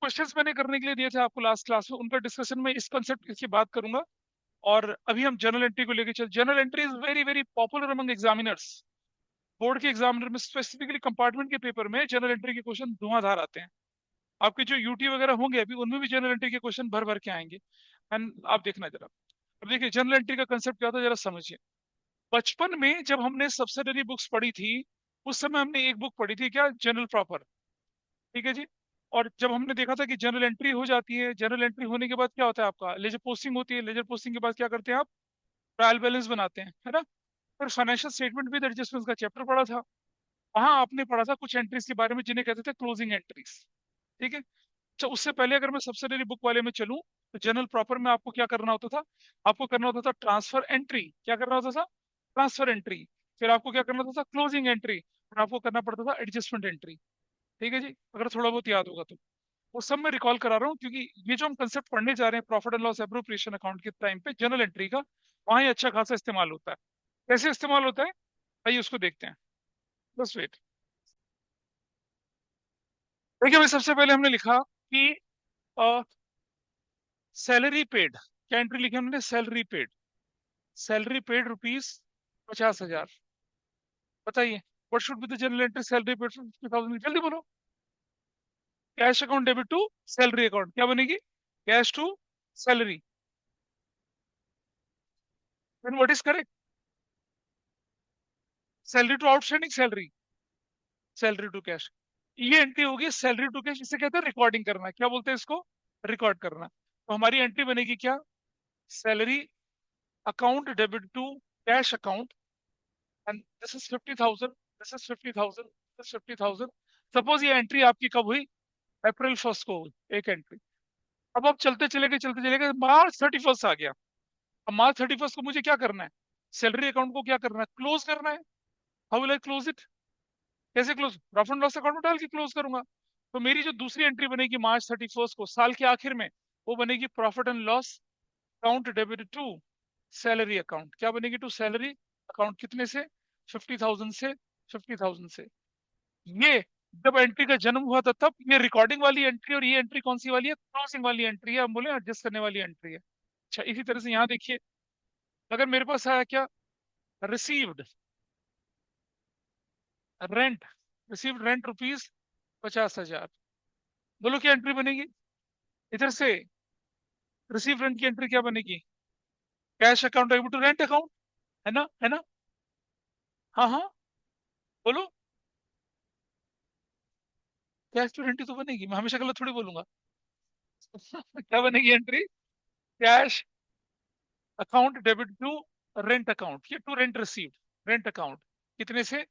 Questions मैंने करने के लिए दिए थे आपको लास्ट क्लास में, उनका डिस्कशन में इस कंसेप्ट की बात करूंगा। और अभी हम जर्नल एंट्री को लेकर चल। Journal entry is very very popular among examiners. Board के एग्जामिनर में स्पेसिफिकली कंपार्टमेंट के पेपर में जर्नल एंट्री के क्वेश्चन धुआंधार आते हैं। आपके जो यूटी वगैरह होंगे अभी उनमें भी जर्नल एंट्री के क्वेश्चन भर भर के आएंगे। एंड आप देखना जरा। अब देखिए जर्नल एंट्री का कंसेप्ट क्या था जरा समझिए। बचपन में जब हमने सब्सिडरी बुक्स पढ़ी थी, उस समय हमने एक बुक पढ़ी थी क्या, जनरल प्रॉपर। ठीक है जी। और जब हमने देखा था कि जनरल एंट्री हो जाती है, जनरल एंट्री होने के बाद क्या होता है, आपका लेजर पोस्टिंग होती है। लेजर पोस्टिंग के बाद क्या करते हैं आप, ट्रायल बैलेंस बनाते हैं, है ना। फिर फाइनेंशियल स्टेटमेंट विद एडजस्टमेंट का चैप्टर पढ़ा था। वहां आपने पढ़ा था कुछ एंट्रीज के बारे में जिन्हें कहते थे क्लोजिंग एंट्रीज। ठीक है। अच्छा, उससे पहले अगर मैं सब्सिडरी बुक वाले में चलूं, तो जनरल प्रॉपर में आपको क्या करना होता था, आपको करना होता था ट्रांसफर एंट्री। क्या करना होता था, ट्रांसफर एंट्री। फिर आपको क्या करना होता था, क्लोजिंग एंट्री। फिर आपको करना पड़ता था एडजस्टमेंट एंट्री। ठीक है जी, अगर थोड़ा बहुत याद होगा तो। वो सब मैं रिकॉल करा रहा हूँ क्योंकि ये जो हम कंसेप्ट पढ़ने जा रहे हैं profit and loss appropriation account के टाइम पे जनरल एंट्री का, वहाँ ये अच्छा खासा इस्तेमाल होता है। कैसे इस्तेमाल होता है, आइए उसको देखते हैं। बस वेट। देखिए भाई, सबसे पहले हमने लिखा कि सैलरी पेड। क्या एंट्री लिखी हमने, salary paid. Salary paid rupees 50,000। बताइए what should be the general entry, salary paid 50,000, जल्दी बोलो। Cash account debit to salary account, क्या बनेगी, cash to salary. Then what is correct, salary to outstanding salary, salary to cash. ये entry होगी salary to cash, इसे कहते हैं recording करना। क्या बोलते हैं इसको, रिकॉर्ड करना। तो हमारी एंट्री बनेगी क्या, salary account debit to cash account. And this is 50,000, this is 50,000, this is 50,000। Suppose ये एंट्री आपकी कब हुई, अप्रैल 1 को हुई एक एंट्री। अब आप चलते चले गए, मार्च 31 आ गया। अब मार्च 31 को मुझे क्या करना है, सैलरी अकाउंट को क्या करना है, क्लोज करना है। How will I close it, कैसे close, profit and loss account में डाल के क्लोज करूंगा। तो मेरी जो दूसरी एंट्री बनेगी मार्च 31 को साल के आखिर में, वो बनेगी profit and loss account debit to salary account. क्या बनेगी, टू सैलरी अकाउंट, कितने से, 50,000 से, 50,000 से। ये जब एंट्री का जन्म हुआ था तब ये रिकॉर्डिंग वाली एंट्री, और ये एंट्री कौन सी वाली है, क्लोजिंग वाली एंट्री है, हम बोले एडजस्ट करने वाली एंट्री है। अच्छा, इसी तरह से यहाँ देखिए, अगर मेरे पास आया क्या, received rent, received rent rupees 50,000। बोलो क्या एंट्री बनेगी, इधर से रिसीव रेंट की एंट्री क्या बनेगी, cash account debit to rent account, है ना, है ना। हाँ हाँ, बोलो। कैश टू रेंट ही तो बनेगी, मैं हमेशा गलत थोड़ी बोलूंगा। क्या बनेगी entry, cash account debit to rent account, ये to rent received rent account, कितने से,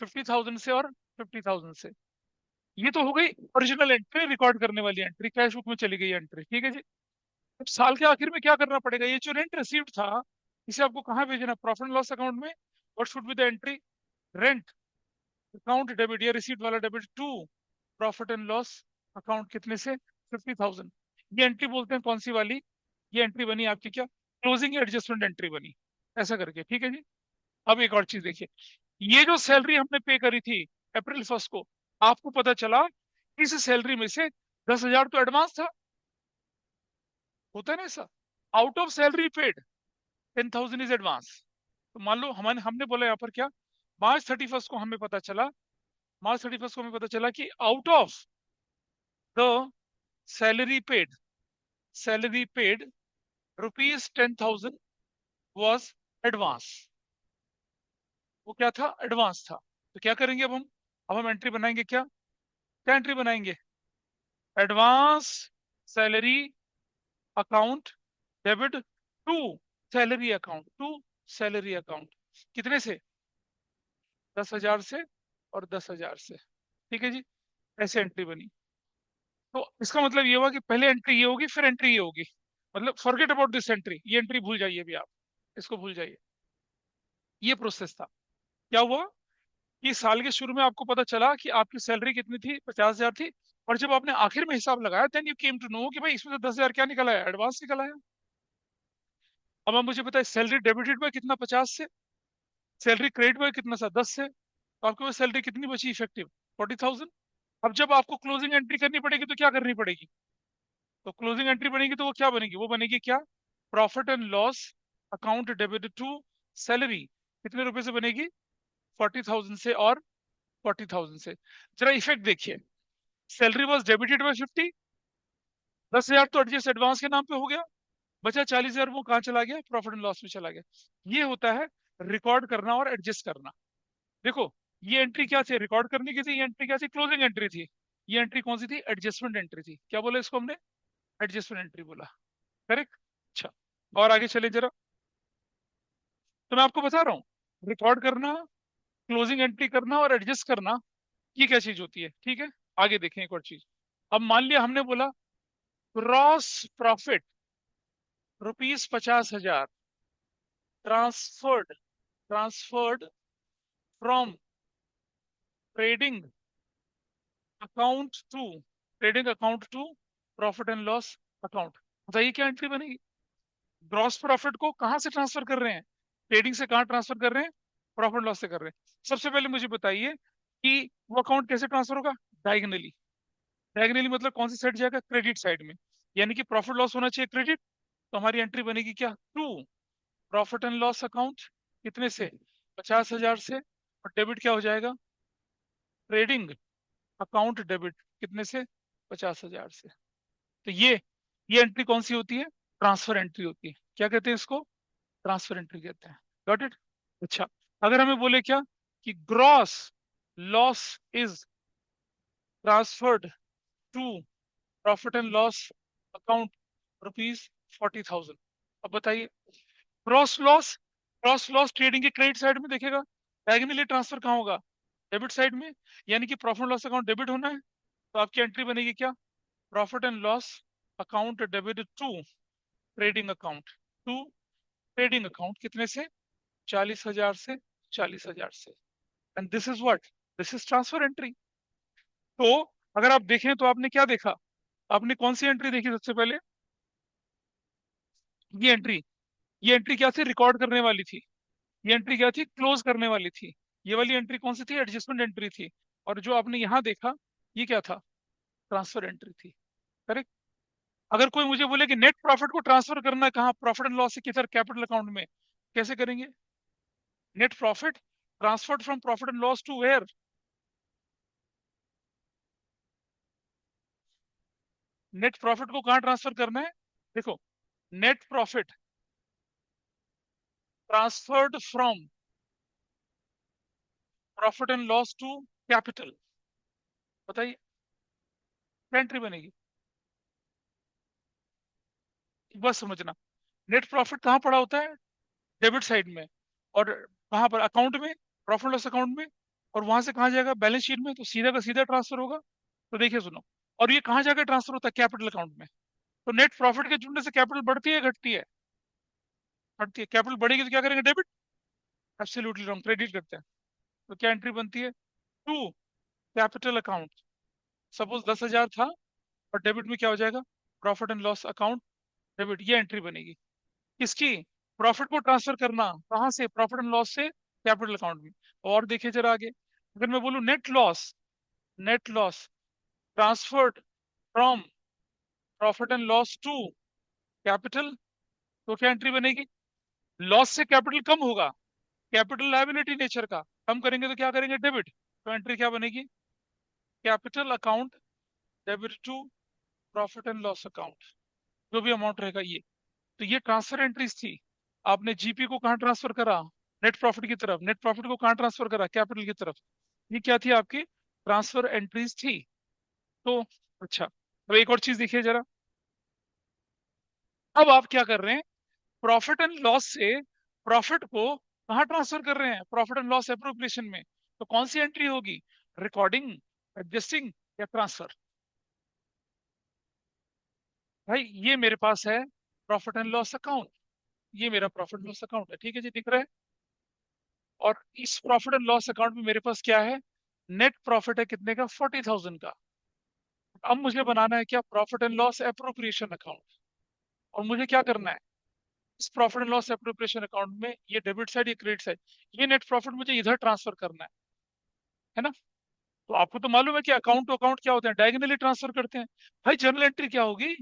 50,000 से और 50,000 से। ये तो हो गई ओरिजिनल एंट्री, रिकॉर्ड करने वाली एंट्री, कैश बुक में चली गई एंट्री। ठीक है जी। अब साल के आखिर में क्या करना पड़ेगा, ये जो रेंट रिसीव्ड था, इसे आपको कहाँ भेजना, प्रॉफिट एंड लॉस अकाउंट में। What should be the entry, rent account debit, या रिसीट वाला debit to profit and loss account, कितने से, 50,000। ये एंट्री बोलते हैं कौन सी वाली, ये एंट्री बनी आपकी क्या, क्लोजिंग एडजस्टमेंट एंट्री बनी, ऐसा करके। ठीक है जी। अब एक और चीज देखिए, ये जो सैलरी हमने पे करी थी अप्रैल 1 को, आपको पता चला इस सैलरी में से 10,000 तो एडवांस था, होता है ना ऐसा, out of salary paid 10,000 is advance. तो मान लो हमने हमने बोला यहाँ पर क्या, मार्च 31 को हमें पता चला, मार्च 31 को हमें पता चला कि out of the salary paid, salary paid rupees 10,000 was advance. वो क्या था, एडवांस था। तो क्या करेंगे अब हम एंट्री बनाएंगे क्या, क्या एंट्री बनाएंगे, advance salary account debit to salary account, to salary account, कितने से, 10,000 से और 10,000 से। ठीक है जी। ऐसे एंट्री बनी। तो इसका मतलब ये हुआ कि पहले एंट्री ये होगी फिर एंट्री ये होगी। मतलब फॉरगेट अबाउट दिस एंट्री, ये एंट्री भूल जाइए अभी आप, इसको भूल जाइए। ये प्रोसेस था। क्या हुआ कि साल के शुरू में आपको पता चला कि आपकी सैलरी कितनी थी, 50,000 थी। और जब आपने आखिर में हिसाब लगाया, then you came to know कि भाई इसमें से 10,000 क्या निकला है, एडवांस निकला है। अब आप मुझे बताए सैलरी डेबिटेड बाय कितना, 50 से, सैलरी क्रेडिट बाय कितना सा, 10 से। तो आपके पास सैलरी कितनी बची इफेक्टिव, 40,000। अब जब आपको क्लोजिंग एंट्री करनी पड़ेगी तो क्या करनी पड़ेगी? तो क्लोजिंग एंट्री बनेगी तो वो क्या बनेगी? वो बनेगी क्या? Profit and loss account debit to salary. कितने रुपए से बनेगी? 40,000 से और 40,000 से। जरा इफेक्ट देखिए। सैलरी वॉज डेबिटेड बाय 50, 10,000 तो एडजस्ट एडवांस के नाम पे हो गया, बचा 40,000, वो कहाँ चला गया? प्रॉफिट एंड लॉस में चला गया। ये होता है रिकॉर्ड करना और एडजस्ट करना। देखो, ये एंट्री क्या थी? रिकॉर्ड करने की थी। ये एंट्री क्या थी? क्लोजिंग एंट्री थी। ये एंट्री कौन सी थी? एडजस्टमेंट एंट्री थी। क्या बोला इसको हमने? एडजस्टमेंट एंट्री बोला। करेक्ट। अच्छा, और आगे चले जरा। तो मैं आपको बता रहा हूँ, रिकॉर्ड करना, क्लोजिंग एंट्री करना और एडजस्ट करना, ये क्या चीज होती है? ठीक है, आगे देखें एक और चीज। अब मान लिया हमने बोला gross profit ₹50,000 transferred transferred from trading account to profit and loss account. बताइए क्या एंट्री बनेगी? ग्रॉस प्रॉफिट को कहां से ट्रांसफर कर रहे हैं? ट्रेडिंग से कहां ट्रांसफर कर रहे हैं? प्रॉफिट लॉस से कर रहे हैं। सबसे पहले मुझे बताइए कि वो अकाउंट कैसे ट्रांसफर होगा? डायगनली। डायगनली मतलब कौन सी साइड जाएगा? क्रेडिट साइड में। यानी कि प्रॉफिट लॉस होना चाहिए क्रेडिट। तो हमारी एंट्री बनेगी क्या? To profit and loss account. कितने से? 50,000 से। और डेबिट क्या हो जाएगा? Trading account debit. कितने से? 50,000 से। तो ये एंट्री कौन सी होती है? ट्रांसफर एंट्री होती है। क्या कहते हैं इसको? ट्रांसफर एंट्री कहते हैं। Got it? अच्छा, अगर हमें बोले क्या कि gross loss is transferred to profit and loss account ₹40,000। अब बताइए, gross loss, gross loss trading के क्रेडिट साइड में देखेगा, डायगोनली ट्रांसफर कहाँ होगा? डेबिट साइड में। यानी कि प्रॉफिट लॉस अकाउंट डेबिट होना है, तो आपकी एंट्री बनेगी क्या? Profit and loss account debit to trading account, to trading account. कितने से? 40,000 से। 40,000 से। And this is what? This is transfer entry. तो अगर आप देखें तो आपने क्या देखा? आपने कौन सी एंट्री देखी सबसे पहले? ये एंट्री। ये एंट्री क्या थी? रिकॉर्ड करने वाली थी। ये एंट्री क्या थी? क्लोज करने वाली थी। ये वाली एंट्री कौन सी थी? एडजस्टमेंट एंट्री थी। और जो आपने यहाँ देखा, ये क्या था? ट्रांसफर एंट्री थी। करेक्ट। अगर कोई मुझे बोले कि नेट प्रॉफिट को ट्रांसफर करना है कहाँ? प्रॉफिट एंड लॉस से किधर? कैपिटल अकाउंट में। कैसे करेंगे? Net profit transferred from profit and loss to where? Net profit को कहाँ ट्रांसफर करना है? देखो, net profit transferred from profit and loss to capital. बताइए क्या एंट्री बनेगी? बस समझना, नेट प्रॉफिट कहाँ पड़ा होता है? डेबिट साइड में। और कहाँ पर? अकाउंट में, प्रॉफिट लॉस अकाउंट में। और वहां से कहाँ जाएगा? बैलेंस शीट में। तो सीधा का सीधा ट्रांसफर होगा। तो देखिए सुनो, और ये कहाँ जाकर ट्रांसफर होता है? कैपिटल अकाउंट में। तो नेट प्रॉफिट के जुड़ने से कैपिटल बढ़ती है घटती है? बढ़ती है। कैपिटल बढ़ेगी तो क्या करेंगे? डेबिट। एब्सोल्युटली रॉन्ग, क्रेडिट करते हैं। तो क्या एंट्री बनती है? To capital account. सपोज 10,000 था, और डेबिट में क्या हो जाएगा? Profit and loss account debit. ये एंट्री बनेगी किसकी? प्रॉफिट को ट्रांसफर करना कहाँ से? प्रॉफिट एंड लॉस से कैपिटल अकाउंट में। और देखिए जरा आगे, अगर मैं बोलूं net loss transferred from profit and loss to capital, तो क्या एंट्री बनेगी? लॉस से कैपिटल कम होगा, कैपिटल लायबिलिटी नेचर का, कम करेंगे तो क्या करेंगे? डेबिट। तो एंट्री क्या बनेगी? Capital account debit to profit and loss account. जो भी अमाउंट रहेगा ये। तो ये ट्रांसफर एंट्रीज थी। आपने जीपी को कहाँ ट्रांसफर करा? नेट प्रॉफिट की तरफ। नेट प्रॉफिट को कहाँ ट्रांसफर करा? कैपिटल की तरफ। ये क्या थी? आपकी ट्रांसफर एंट्रीज थी। तो अच्छा, अब एक और चीज देखिए जरा। अब आप क्या कर रहे हैं? प्रॉफिट एंड लॉस से प्रॉफिट को कहाँ ट्रांसफर कर रहे हैं? प्रॉफिट एंड लॉस एप्रोप्रिएशन में। तो कौन सी एंट्री होगी? रिकॉर्डिंग, एडजस्टिंग, या ट्रांसफर? भाई ये मेरे पास है प्रॉफिट एंड लॉस अकाउंट। ये मेरा प्रॉफिट लॉस अकाउंट है, ठीक है जी, दिख रहा है। और इस प्रॉफिट एंड लॉस अकाउंट में मेरे पास क्या है? नेट प्रॉफिट है कितने का? 40,000 का। अब मुझे बनाना है क्या? Profit and loss appropriation account. और मुझे क्या करना है? इस profit and loss appropriation account में ये डेबिट साइड, ये क्रेडिट साइड, ये नेट प्रॉफिट मुझे इधर ट्रांसफर करना है ना? तो आपको तो मालूम है कि अकाउंट टू अकाउंट क्या होते हैं, डायगोनली ट्रांसफर करते हैं। भाई जर्नल एंट्री क्या होगी,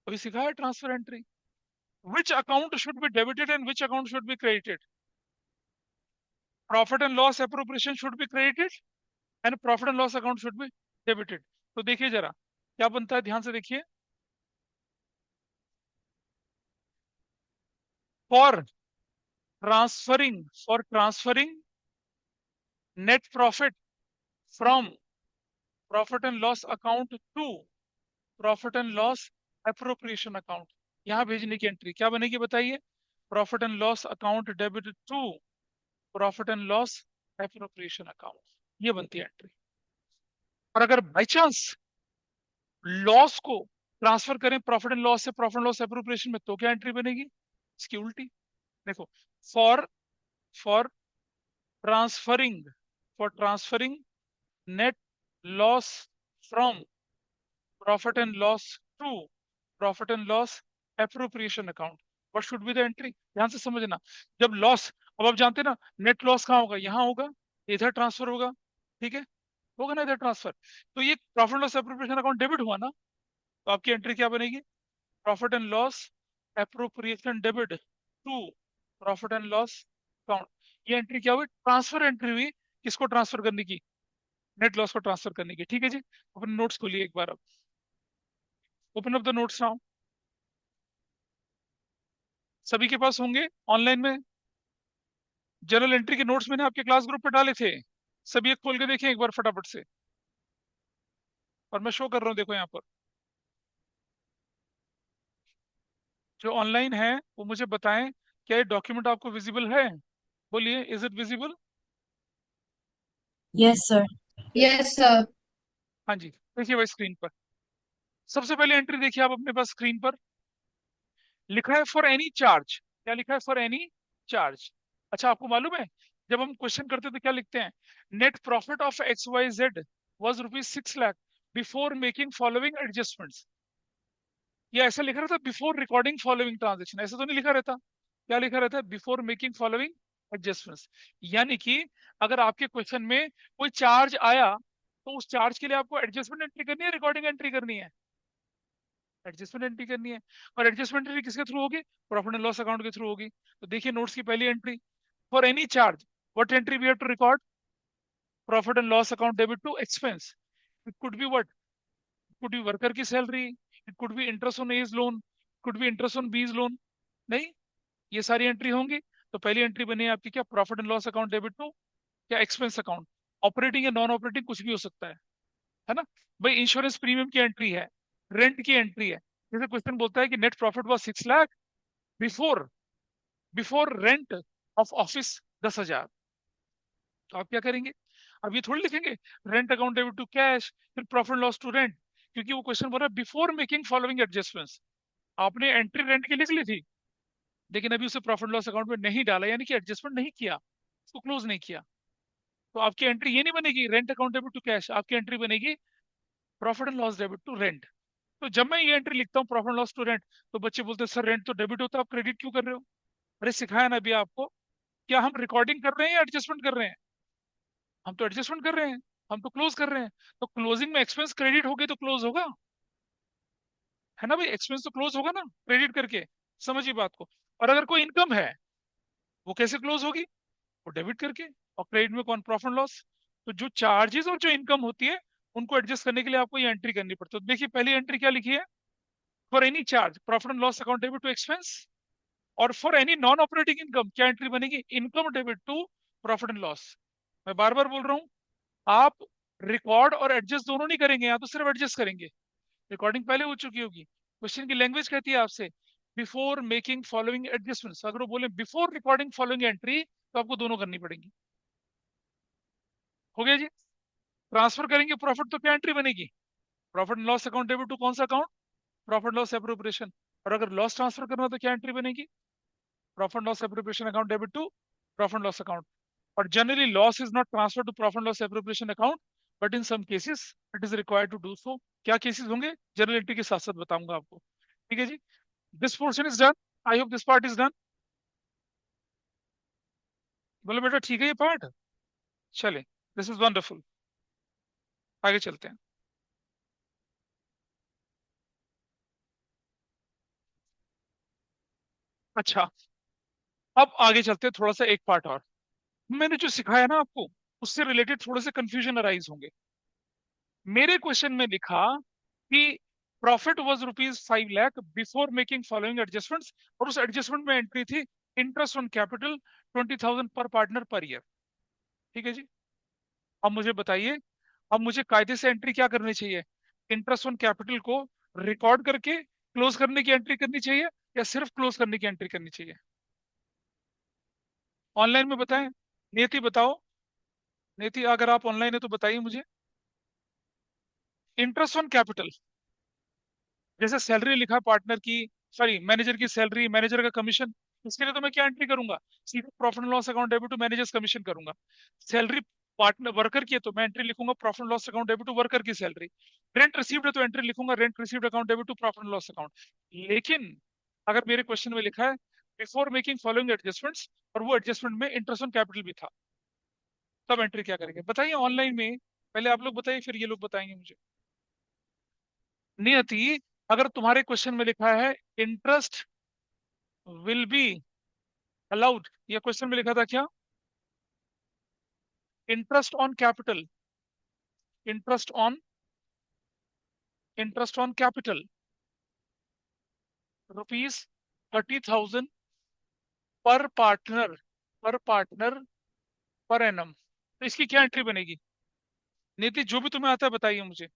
अभी सिखाया है transfer entry. Which account should be debited and which account should be credited, profit and loss appropriation should be credited and profit and loss account should be debited. तो देखिए जरा क्या बनता है, ध्यान से देखिए। For transferring net profit from profit and loss account to profit and loss appropriation account, यहां भेजने की एंट्री क्या बनेगी बताइए। Profit and loss account debit to profit and loss appropriation account, ये बनती है एंट्री। और अगर बाई चांस लॉस को ट्रांसफर करें प्रॉफिट एंड लॉस से प्रॉफिट एंड लॉस एप्रोप्रिएशन में, तो क्या एंट्री बनेगी, इसकी उल्टी। देखो, for for transferring transferring net loss from profit and loss to profit and loss appropriation account, what should be the entry, ध्यान से समझना। जब लॉस, अब आप जानते हैं ना नेट लॉस कहाँ होगा, यहाँ होगा, इधर ट्रांसफर होगा, ठीक है, होगा ना इधर ट्रांसफर। तो ये profit loss appropriation account debit हुआ ना, तो आपकी एंट्री क्या बनेगी, profit and loss appropriation debit to profit and loss account. ये एंट्री क्या हुई, ट्रांसफर एंट्री हुई, किसको ट्रांसफर करने की, नेट लॉस को ट्रांसफर करने की। ठीक है जी, अपने नोट्स खोलिए एक बार, अब open up the notes now. सभी के पास होंगे ऑनलाइन में, जर्नल एंट्री के नोट्स मैंने आपके क्लास ग्रुप पे डाले थे, सभी एक खोल के देखें एक बार फटाफट से। और मैं शो कर रहा हूँ, देखो यहाँ पर जो ऑनलाइन है वो मुझे बताएं, क्या ये डॉक्यूमेंट आपको विजिबल है, बोलिए, is it visible. Yes, sir. Yes sir. हाँ जी, देखिए भाई स्क्रीन पर, सबसे पहले एंट्री देखिए आप अपने पास स्क्रीन पर, लिखा है फॉर एनी चार्ज, क्या लिखा है, फॉर एनी चार्ज। अच्छा आपको मालूम है, जब हम क्वेश्चन करते हैं तो क्या लिखते हैं, net profit of X Y Z was ₹6 lakh before making following adjustments. ये ऐसा लिखा रहता है बिफोर रिकॉर्डिंग फॉलोइंग ट्रांजेक्शन, ऐसा तो नहीं लिखा रहता, क्या लिखा रहता है, बिफोर मेकिंग फॉलोइंग एडजस्टमेंट्स। यानी कि अगर आपके क्वेश्चन में कोई चार्ज आया तो उस चार्ज के लिए आपको एडजस्टमेंट एंट्री करनी है, रिकॉर्डिंग एंट्री करनी है, एडजस्टमेंट एंट्री करनी है। और एडजस्टमेंट एंट्री किसके थ्रू होगी, प्रॉफिट एंड लॉस अकाउंट के थ्रू होगी। तो देखिए नोट्स की पहली entry, for any charge what entry we have to record, profit and loss account debit to expense. It could be what, could be worker की salary, it could be interest on A's loan, could be interest on B's loan, नहीं, ये सारी entry होंगी। तो पहली entry बनी है आपकी क्या, profit and loss account debit to क्या, एक्सपेंस अकाउंट। ऑपरेटिंग या नॉन ऑपरेटिंग कुछ भी हो सकता है ना। भाई इंश्योरेंस प्रीमियम की एंट्री है, रेंट की एंट्री है, जैसे क्वेश्चन बोलता है कि net profit was 6 lakh before before rent of office 10,000, तो आप क्या करेंगे, अब ये थोड़ी लिखेंगे rent account debit to cash फिर प्रॉफिट लॉस टू रेंट, क्योंकि वो क्वेश्चन बोल रहा है बिफोर मेकिंग फॉलोइंग एडजस्टमेंट्स। आपने एंट्री रेंट की लिख ली थी, लेकिन अभी उसे प्रॉफिट लॉस अकाउंट में नहीं डाला, यानी कि एडजस्टमेंट नहीं किया, उसको क्लोज नहीं किया। तो आपकी एंट्री ये नहीं बनेगी rent account debit to cash, आपकी एंट्री बनेगी profit and loss debit to rent. तो जब मैं ये एंट्री लिखता हूँ प्रॉफिट लॉस टू रेंट, तो बच्चे बोलते हैं सर रेंट तो डेबिट होता है, आप क्रेडिट क्यों कर रहे हो। अरे सिखाया ना अभी आपको, क्या हम रिकॉर्डिंग कर रहे हैं या एडजस्टमेंट कर रहे हैं, हम तो एडजस्टमेंट कर रहे हैं, हम तो क्लोज कर रहे हैं। तो क्लोजिंग में एक्सपेंस क्रेडिट हो गई तो क्लोज होगा, है ना भाई, एक्सपेंस तो क्लोज होगा ना क्रेडिट करके, समझिए बात को। और अगर कोई इनकम है वो कैसे क्लोज होगी, वो डेबिट करके। और क्रेडिट में कौन, प्रॉफिट लॉस। तो जो चार्जेस और जो इनकम होती है उनको एडजस्ट करने के लिए आपको ये एंट्री करनी पड़ती है। तो देखिए पहली एंट्री क्या लिखी है, for any charge profit and loss account debit to expense. और for any non operating income क्या एंट्री बनेगी, income debit to profit and loss. मैं बार बार बोल रहा हूँ, आप रिकॉर्ड और एडजस्ट दोनों नहीं करेंगे, यहाँ तो सिर्फ एडजस्ट करेंगे, रिकॉर्डिंग पहले हो चुकी होगी। क्वेश्चन की लैंग्वेज कहती है आपसे बिफोर मेकिंग फॉलोइंग एडजस्टमेंट्स, अगर वो बोले बिफोर रिकॉर्डिंग फॉलोइंग एंट्री तो आपको दोनों करनी पड़ेंगी। हो गया जी। ट्रांसफर करेंगे प्रॉफिट तो क्या एंट्री बनेगी, profit and loss account debit to कौन सा अकाउंट, प्रॉफिट लॉस एप्रोप्रिएशन। और अगर लॉस ट्रांसफर करना तो क्या एंट्री बनेगी, profit loss appropriation account debit to profit loss account. और generally loss is not transfer to profit loss appropriation account, but in some cases it is required to do so. क्या cases होंगे general entry के साथ साथ बताऊंगा आपको, ठीक है जी। This portion is done, I hope this part is done. बोलो बेटा ठीक है ये पार्ट, चले। This is wonderful. आगे चलते हैं। अच्छा, अब आगे चलते हैं थोड़ा सा एक पार्ट और। मैंने जो सिखाया ना आपको, उससे रिलेटेड थोड़े से कंफ्यूजन अराइज होंगे। मेरे क्वेश्चन में लिखा कि profit was ₹5 lakh before making following adjustments, और उस एडजस्टमेंट में एंट्री थी इंटरेस्ट ऑन कैपिटल 20,000 पर पार्टनर पर ईयर। ठीक है जी। अब मुझे बताइए, अब मुझे कायदे से एंट्री क्या करनी चाहिए? इंटरेस्ट ऑन कैपिटल को रिकॉर्ड करके क्लोज करने की एंट्री करनी चाहिए, या सिर्फ क्लोज करने की एंट्री करनी चाहिए? ऑनलाइन में बताएं। नियति बताओ। नियति, अगर आप ऑनलाइन है तो बताइए मुझे। इंटरेस्ट ऑन कैपिटल, जैसे सैलरी लिखा पार्टनर की, सॉरी मैनेजर की सैलरी, मैनेजर का कमीशन, इसके लिए तो मैं क्या एंट्री करूंगा? सीधे profit and loss account debit to manager's commission करूंगा। सैलरी पार्टनर वर्कर की है तो मैं एंट्री लिखूंगा profit and loss account debit to worker की सैलरी। रेंट रिसीव्ड है तो एंट्री लिखूंगा rent received account debit to profit and loss account. लेकिन अगर मेरे क्वेश्चन में लिखा है बिफोर मेकिंग फॉलोइंग एडजस्टमेंट्स, और वो एडजस्टमेंट में इंटरेस्ट ऑन कैपिटल भी था, तब एंट्री क्या करेंगे बताइए ऑनलाइन में? पहले आप लोग बताइए, फिर ये लोग बताएंगे मुझे। नियति, अगर तुम्हारे क्वेश्चन में लिखा है इंटरेस्ट विल बी अलाउड, ये क्वेश्चन में लिखा था क्या? Interest on capital, interest on, interest on capital ₹30,000 पर पार्टनर, पर पार्टनर पर एनम, तो इसकी क्या एंट्री बनेगी? नीति, जो भी तुम्हें आता है बताइए मुझे।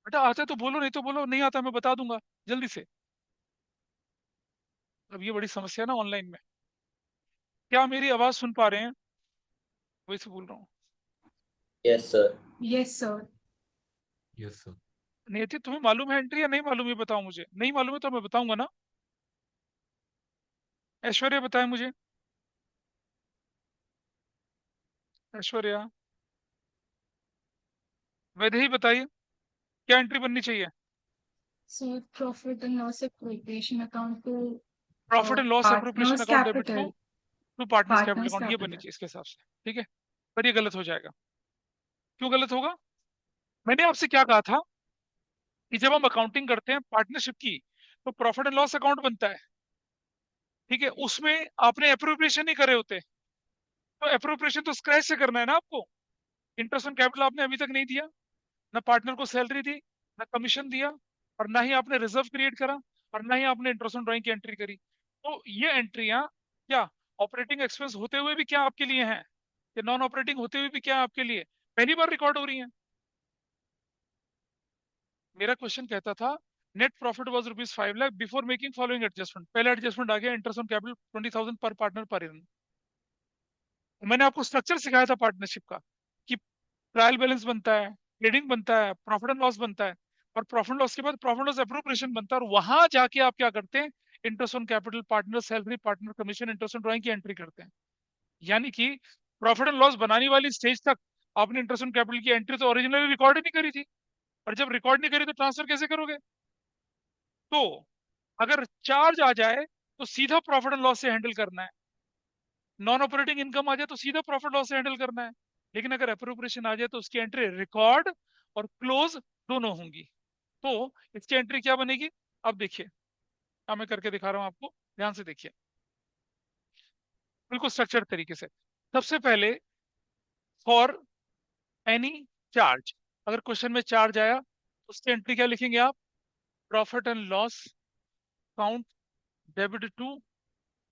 बेटा आता है तो बोलो, नहीं तो बोलो नहीं आता, मैं बता दूंगा जल्दी से। अब ये बड़ी समस्या है ना ऑनलाइन में। क्या मेरी आवाज सुन पा रहे हैं? वही से बोल रहा हूँ। Yes sir. Yes sir. Yes sir. नियति, तुम्हें मालूम है एंट्री या नहीं मालूम, ये बताओ मुझे। नहीं मालूम है तो मैं बताऊंगा ना। ऐश्वर्या बताए मुझे। ऐश्वर्या, वैदेही बताइए, क्या एंट्री बननी चाहिए? Sir profit and loss appropriation account to profit and loss appropriation partners account debit to capital. To partners capital partners account, ये बननी कैपिटल। चाहिए इसके हिसाब से। ठीक है, पर ये गलत हो जाएगा। क्यों गलत होगा? मैंने आपसे क्या कहा था कि जब हम अकाउंटिंग करते हैं पार्टनरशिप की, तो प्रॉफिट एंड लॉस अकाउंट बनता है। ठीक है, उसमें आपने अप्रोप्रिएशन नहीं करे होते, तो अप्रोप्रिएशन तो स्क्रैच से करना है ना आपको। इंटरेस्ट ऑन कैपिटल आपने अभी तक नहीं दिया, ना पार्टनर को सैलरी दी, ना कमीशन दिया, और ना ही आपने रिजर्व क्रिएट करा, और ना ही आपने इंटरेस्ट ऑन ड्राइंग की एंट्री करी। तो ये एंट्रियां क्या ऑपरेटिंग एक्सपेंस होते हुए भी क्या आपके लिए हैं, या नॉन ऑपरेटिंग होते हुए भी क्या आपके लिए पहली बार रिकॉर्ड हो रही हैं? मेरा क्वेश्चन कहता था net profit was ₹5 lakh before making following adjustment, पहला एडजस्टमेंट आ गया इंटरेस्ट ऑन कैपिटल 20,000 पर पार्टनर पर एनम। मैंने आपको स्ट्रक्चर सिखाया था पार्टनरशिप का, कि ट्रायल बैलेंस बनता है, ट्रेडिंग बनता है, प्रॉफिट एंड लॉस बनता है, और प्रॉफिट लॉस के बाद प्रॉफिट लॉस अप्रोप्रिएशन बनता है, और वहां जाके आप क्या करते हैं? Interest on capital, partner salary, partner commission, interest on drawing की एंट्री करते हैं। यानी कि प्रॉफिट एंड लॉस बनाने वाली स्टेज तक आपने इंटरेस्ट ऑन कैपिटल की एंट्री तो ओरिजिनली रिकॉर्ड ही नहीं करी थी, और जब रिकॉर्ड नहीं करी तो ट्रांसफर कैसे करोगे? तो अगर चार्ज आ जाए तो सीधा प्रॉफिट एंड लॉस से हैंडल करना है, नॉन ऑपरेटिंग इनकम आ जाए तो सीधा प्रॉफिट लॉस से हैंडल करना है। लेकिन अगर अप्रोप्रिएशन आ जाए तो उसकी एंट्री रिकॉर्ड और क्लोज दोनों होंगी। तो इसकी एंट्री क्या बनेगी? अब देखिए, अब मैं करके दिखा रहा हूं आपको, ध्यान से देखिए, बिल्कुल स्ट्रक्चर्ड तरीके से। सबसे पहले फॉर एनी चार्ज, अगर क्वेश्चन में चार्ज आया तो उसकी एंट्री क्या लिखेंगे आप? Profit and loss account debit to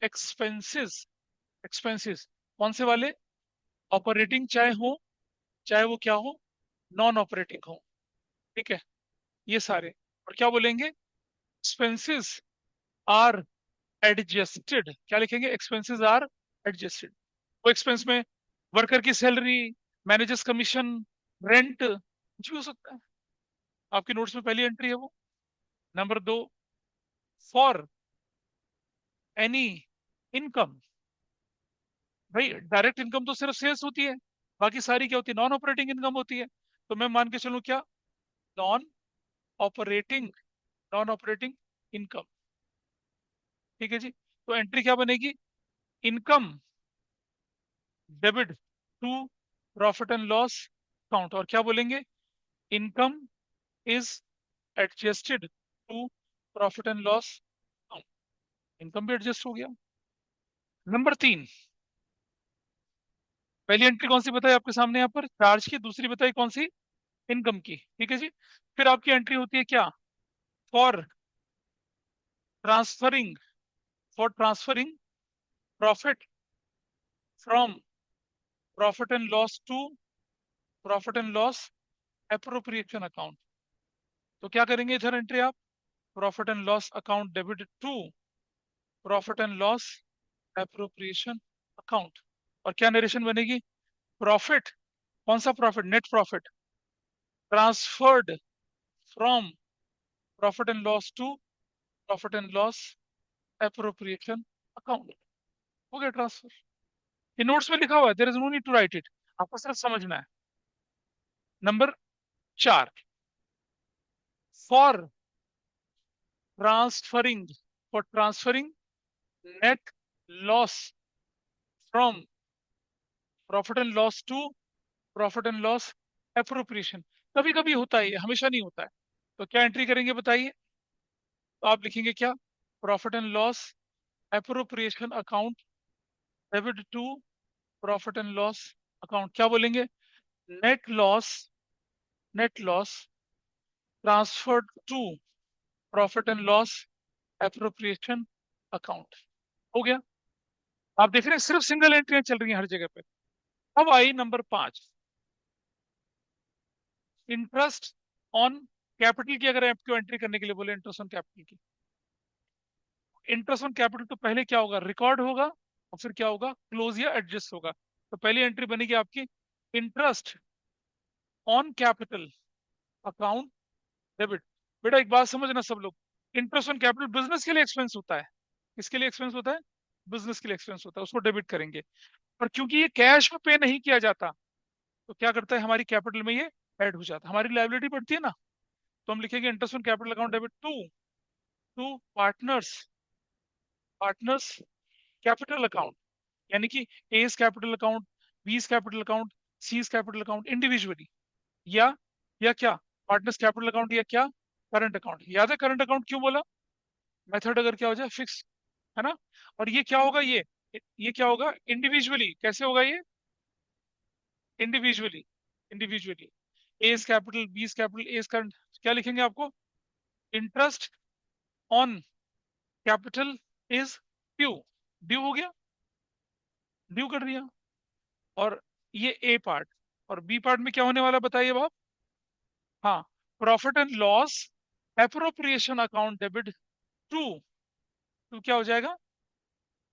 expenses. Expenses कौन से वाले? ऑपरेटिंग चाहे हो, चाहे वो क्या हो, नॉन ऑपरेटिंग हो। ठीक है, ये सारे। और क्या बोलेंगे? एक्सपेंसेस आर एडजस्टेड, क्या लिखेंगे? Expenses are adjusted. वो एक्सपेंस में वर्कर की सैलरी, मैनेजर्स कमीशन, रेंट, कुछ भी हो सकता है। आपके नोट्स में पहली एंट्री है वो। Number 2, for any income. भाई डायरेक्ट इनकम तो सिर्फ सेल्स होती है, बाकी सारी क्या होती है? नॉन ऑपरेटिंग इनकम होती है। तो मैं मान के चलूं क्या? Non operating, non operating income. ठीक है जी। तो एंट्री क्या बनेगी? Income debit to profit and loss account, और क्या बोलेंगे, income is adjusted to profit and loss account, income भी एडजस्ट हो गया। नंबर 3, पहली एंट्री कौन सी बताई आपके सामने यहाँ पर, चार्ज की, दूसरी बताई कौन सी, इनकम की, ठीक है जी। फिर आपकी एंट्री होती है क्या, for transferring, for transferring profit from profit and loss to profit and loss appropriation account. तो क्या करेंगे इधर एंट्री आप, profit and loss account debit to profit and loss appropriation account, और क्या नरेशन बनेगी, प्रॉफिट, कौन सा profit, net profit, transferred from profit and loss to profit and loss appropriation account. हो गया ट्रांसफर, ये नोट्स में लिखा हुआ है, there is no need to write it, आपको सिर्फ समझना है। Number 4, for transferring, for transferring net loss from profit and loss to profit and loss appropriation. कभी कभी होता है, हमेशा नहीं होता है। तो क्या एंट्री करेंगे बताइए, तो आप लिखेंगे क्या, profit and loss appropriation account debit to profit and loss account, क्या बोलेंगे, net loss, net loss transferred to profit and loss appropriation account. हो गया, आप देख रहे हैं सिर्फ सिंगल एंट्रियां चल रही हैं हर जगह पे। अब आई नंबर 5, इंटरेस्ट ऑन कैपिटल की, अगर आपको एंट्री करने के लिए बोले इंटरेस्ट ऑन कैपिटल की, इंटरेस्ट ऑन कैपिटल तो पहले क्या होगा, रिकॉर्ड होगा, और फिर क्या होगा, क्लोज या एडजस्ट होगा। तो पहली एंट्री बनेगी आपकी, interest on capital account debit. बेटा एक बात समझना सब लोग, इंटरेस्ट ऑन कैपिटल बिजनेस के लिए एक्सपेंस होता है, किसके लिए एक्सपेंस होता है, बिजनेस के लिए एक्सपेंस होता है, उसको डेबिट करेंगे। पर क्योंकि ये कैश में पे नहीं किया जाता, तो क्या करता है, हमारी कैपिटल में ये ऐड हो जाता है, हमारी लायबिलिटी बढ़ती है ना। तो हम लिखेंगे interest on capital account debit to to partners, partners capital account, यानी कि A's capital account, B's capital account, C's capital account individually, या क्या, पार्टनर्स कैपिटल अकाउंट, या क्या, करंट अकाउंट। याद है करंट अकाउंट क्यों बोला, मेथड अगर क्या हो जाए फिक्स, है ना। और ये क्या होगा, ये क्या होगा, इंडिविजुअली, कैसे होगा ये, individually, individually, A's capital, B's capital, A's current, क्या लिखेंगे आपको, interest on capital is due, due हो गया, ड्यू कर दिया। और ये ए पार्ट, और बी पार्ट में क्या होने वाला बताइए अब आप, हाँ, profit and loss appropriation account debit to, to क्या हो जाएगा,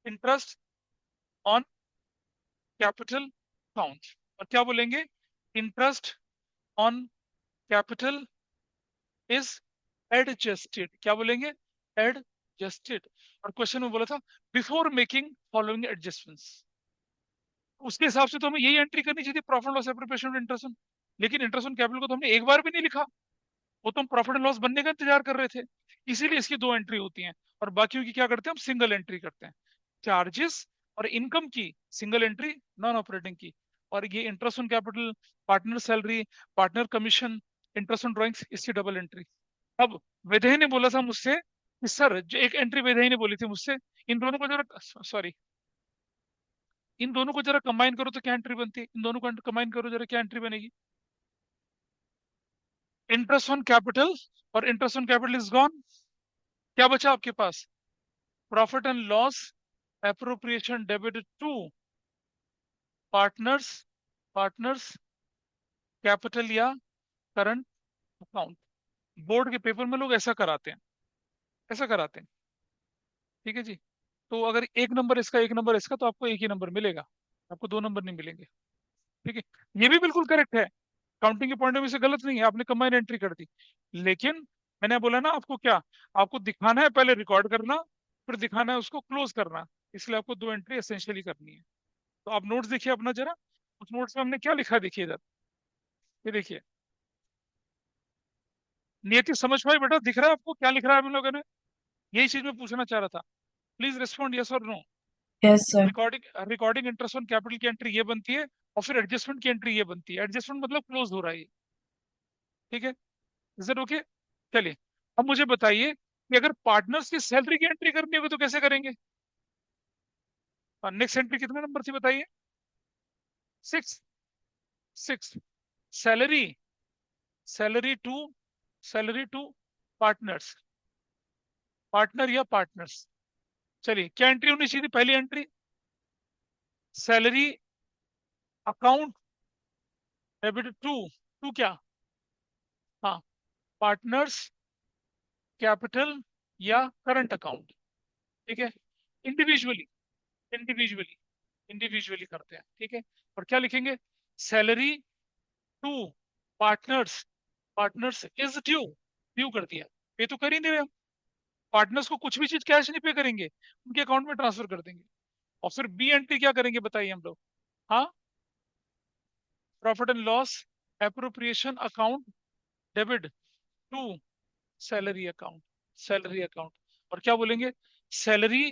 इंटरेस्ट ऑन कैपिटल अकाउंट, और क्या बोलेंगे, interest on capital is adjusted, क्या बोलेंगे, एडजस्टेड। और क्वेश्चन में बोला था बिफोर मेकिंग फॉलोइंग एडजस्टमेंट्स, उसके हिसाब से तो हमें यही एंट्री करनी चाहिए, profit loss appropriation interest on. लेकिन इंटरेस्ट ऑन कैपिटल को तो हमने एक बार भी नहीं लिखा, वो तो हम प्रॉफिट एंड लॉस बनने का इंतजार कर रहे थे, इसीलिए इसकी 2 एंट्री होती हैं, और बाकियों की क्या करते हैं हम, सिंगल एंट्री करते हैं। चार्जेस और इनकम की सिंगल एंट्री, नॉन ऑपरेटिंग की, और ये interest on capital, partner salary, partner commission, interest on drawings, इसकी डबल एंट्री। अब विधेय ने बोला था मुझसे कि सर, जो एक एंट्री विधेय ने बोली थी मुझसे, इन दोनों को जरा, सॉरी, इन दोनों को जरा कंबाइन करो तो क्या एंट्री बनती है, इन दोनों को कंबाइन करो जरा, क्या एंट्री बनेगी, इंटरेस्ट ऑन कैपिटल और interest on capital is gone, क्या बचा आपके पास, profit and loss appropriation debit to partners, partners capital या करंट अकाउंट। बोर्ड के पेपर में लोग ऐसा कराते हैं, ऐसा कराते हैं, ठीक है जी। तो अगर एक नंबर इसका, एक नंबर इसका, तो आपको एक ही नंबर मिलेगा, आपको 2 नंबर नहीं मिलेंगे, ठीक है। ये भी बिल्कुल करेक्ट है, काउंटिंग के पॉइंट ऑफ व्यू से गलत नहीं है, आपने कंबाइन एंट्री कर दी। लेकिन मैंने बोला ना आपको, क्या आपको दिखाना है, पहले रिकॉर्ड करना, फिर दिखाना है उसको क्लोज करना, इसलिए आपको 2 एंट्री एसेंशियली करनी है। तो आप नोट्स देखिए अपना जरा, उस नोट्स में हमने क्या लिखा है देखिए जरा, ये देखिए, नियति समझ पाई बेटा, दिख रहा है आपको क्या लिख रहा है हम लोगों ने, यही चीज मैं पूछना चाह रहा था, प्लीज रिस्पॉन्ड यस और no. Yes, sir. Recording interest on capital की एंट्री ये बनती है, और फिर एडजस्टमेंट की एंट्री ये बनती है। एडजस्टमेंट मतलब क्लोज हो रहा है ये, ठीक है? Is it okay? चलिए, अब मुझे बताइए कि अगर पार्टनर्स की सैलरी की एंट्री करनी होगी तो कैसे करेंगे? नेक्स्ट एंट्री कितने नंबर थी बताइए? 6। 6। Salary, salary to, salary to partners, partner या पार्टनर्स। चलिए, क्या एंट्री होनी चाहिए थी? पहली entry salary account debit to, to क्या? हाँ, पार्टनर्स कैपिटल या करंट अकाउंट, ठीक है? इंडिविजुअली, इंडिविजुअली, इंडिविजुअली करते हैं, ठीक है? और क्या लिखेंगे? Salary to partners, partners is due, due कर दिया। पे तो कर ही नहीं रहे हम, पार्टनर्स को कुछ भी चीज कैश नहीं पे करेंगे, उनके अकाउंट में ट्रांसफर कर देंगे। और फिर बी एंट्री क्या करेंगे बताइए हम लोग? हाँ, profit and loss appropriation account debit to salary account, salary account. और क्या बोलेंगे? Salary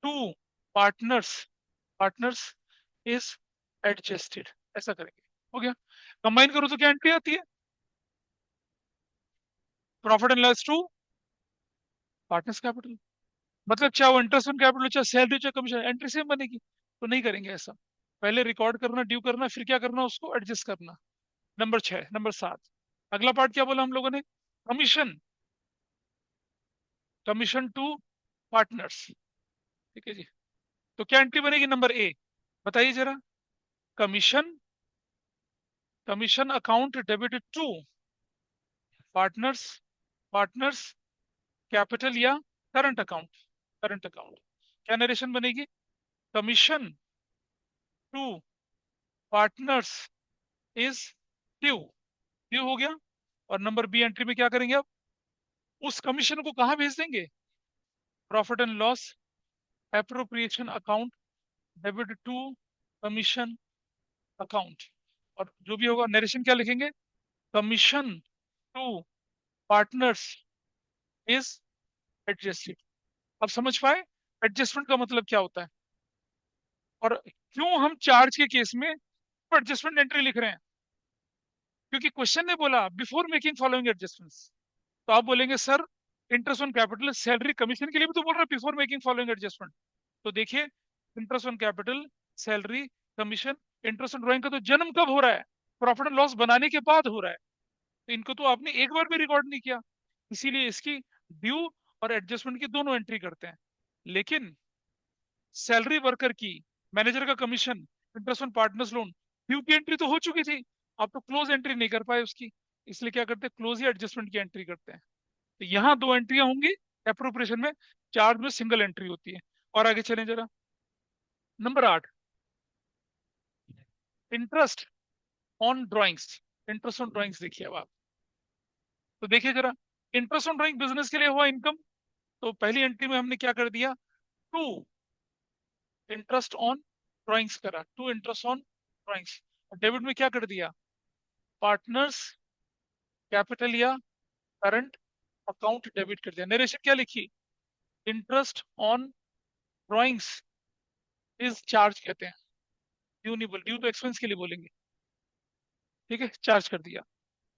to partners, partners is adjusted, ऐसा करेंगे। हो गया? कंबाइन करो तो क्या एंट्री आती है? Profit and loss to partners capital. मतलब चाहे वो इंटरेस्ट ऑन कैपिटल, चाहे सैलरी, चाहे कमीशन, एंट्री सेम बनेगी। तो नहीं करेंगे ऐसा, पहले रिकॉर्ड करना, ड्यू करना, फिर क्या करना? उसको एडजस्ट करना। नंबर 6, नंबर 7, अगला पार्ट क्या बोला हम लोगों ने? कमीशन, कमीशन टू पार्टनर्स, ठीक है जी। तो क्या एंट्री बनेगी? नंबर ए, बताइए जरा। Commission, commission account debit to partners, partners capital या करंट अकाउंट, करंट अकाउंट। क्या नरेशन बनेगी? Commission to partners is due, due हो गया। और नंबर बी एंट्री में क्या करेंगे? अब उस कमीशन को कहाँ भेज देंगे? Profit and loss appropriation account debit to commission account. और जो भी होगा नरेशन क्या लिखेंगे? Commission to partners is adjusted. अब समझ पाए एडजस्टमेंट का मतलब क्या होता है, और क्यों हम चार्ज के केस में एडजस्टमेंट एंट्री लिख रहे हैं? क्योंकि क्वेश्चन ने बोला बिफोर मेकिंग फॉलोइंग एडजस्टमेंट्स। तो आप बोलेंगे sir interest on capital salary commission के लिए भी तो बोल रहा है बिफोर मेकिंग फॉलोइंग एडजस्टमेंट। तो देखिए, interest on capital, salary, commission, interest on drawing का तो जन्म कब हो रहा है? प्रॉफिट एंड लॉस बनाने के बाद हो रहा है। तो इनको तो आपने एक बार भी रिकॉर्ड नहीं किया, इसीलिए इसकी ड्यू और एडजस्टमेंट की दोनों एंट्री करते हैं। लेकिन सैलरी वर्कर की, मैनेजर का commission, interest on partners loan, due की एंट्री तो हो चुकी थी, आप तो क्लोज एंट्री नहीं कर पाए उसकी, इसलिए क्या करते हैं? क्लोज या एडजस्टमेंट की एंट्री करते हैं। तो यहाँ दो एंट्रियां होंगी एप्रोप्रिएशन में, चार्ज में सिंगल एंट्री होती है। और आगे चलें जरा, number 8, interest on drawings, interest on drawings देखिए अब आप। तो देखिए जरा, इंटरेस्ट ऑन ड्राइंग बिजनेस के लिए हुआ इनकम, तो पहली एंट्री में हमने क्या कर दिया? टू इंटरेस्ट ऑन ड्राइंग्स करा, to interest on drawings. Debit में क्या कर दिया? पार्टनर्स कैपिटल या करंट अकाउंट डेबिट कर दिया। नरेशन क्या लिखी? Interest on drawings is charge कहते हैं, ड्यू नहीं बोल, ड्यू तो एक्सपेंस के लिए बोलेंगे, ठीक है? चार्ज कर दिया।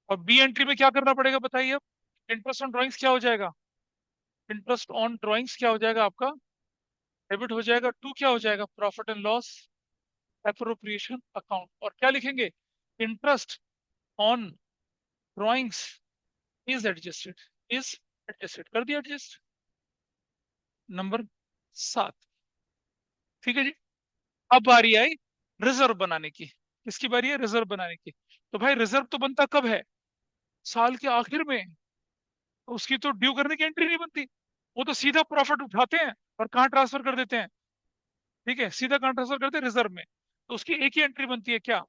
और बी एंट्री में क्या करना पड़ेगा बताइए अब? इंटरेस्ट ऑन ड्राइंग्स क्या हो जाएगा? इंटरेस्ट ऑन ड्राइंग्स क्या हो जाएगा आपका? डेबिट हो जाएगा। टू क्या हो जाएगा? Profit and loss appropriation account. और क्या लिखेंगे? Interest on drawings is adjusted, is adjusted कर दिया एडजस्ट। नंबर 7, ठीक है जी। अब बारी आई रिजर्व बनाने की। किसकी बारी है? रिजर्व बनाने की। तो भाई रिजर्व तो बनता कब है? साल के आखिर में। तो उसकी तो ड्यू करने की एंट्री नहीं बनती, वो तो सीधा प्रॉफिट उठाते हैं और कहाँ ट्रांसफर कर देते हैं, ठीक है? सीधा कहाँ ट्रांसफर करते हैं? रिजर्व में। तो उसकी एक ही एंट्री बनती है, क्या?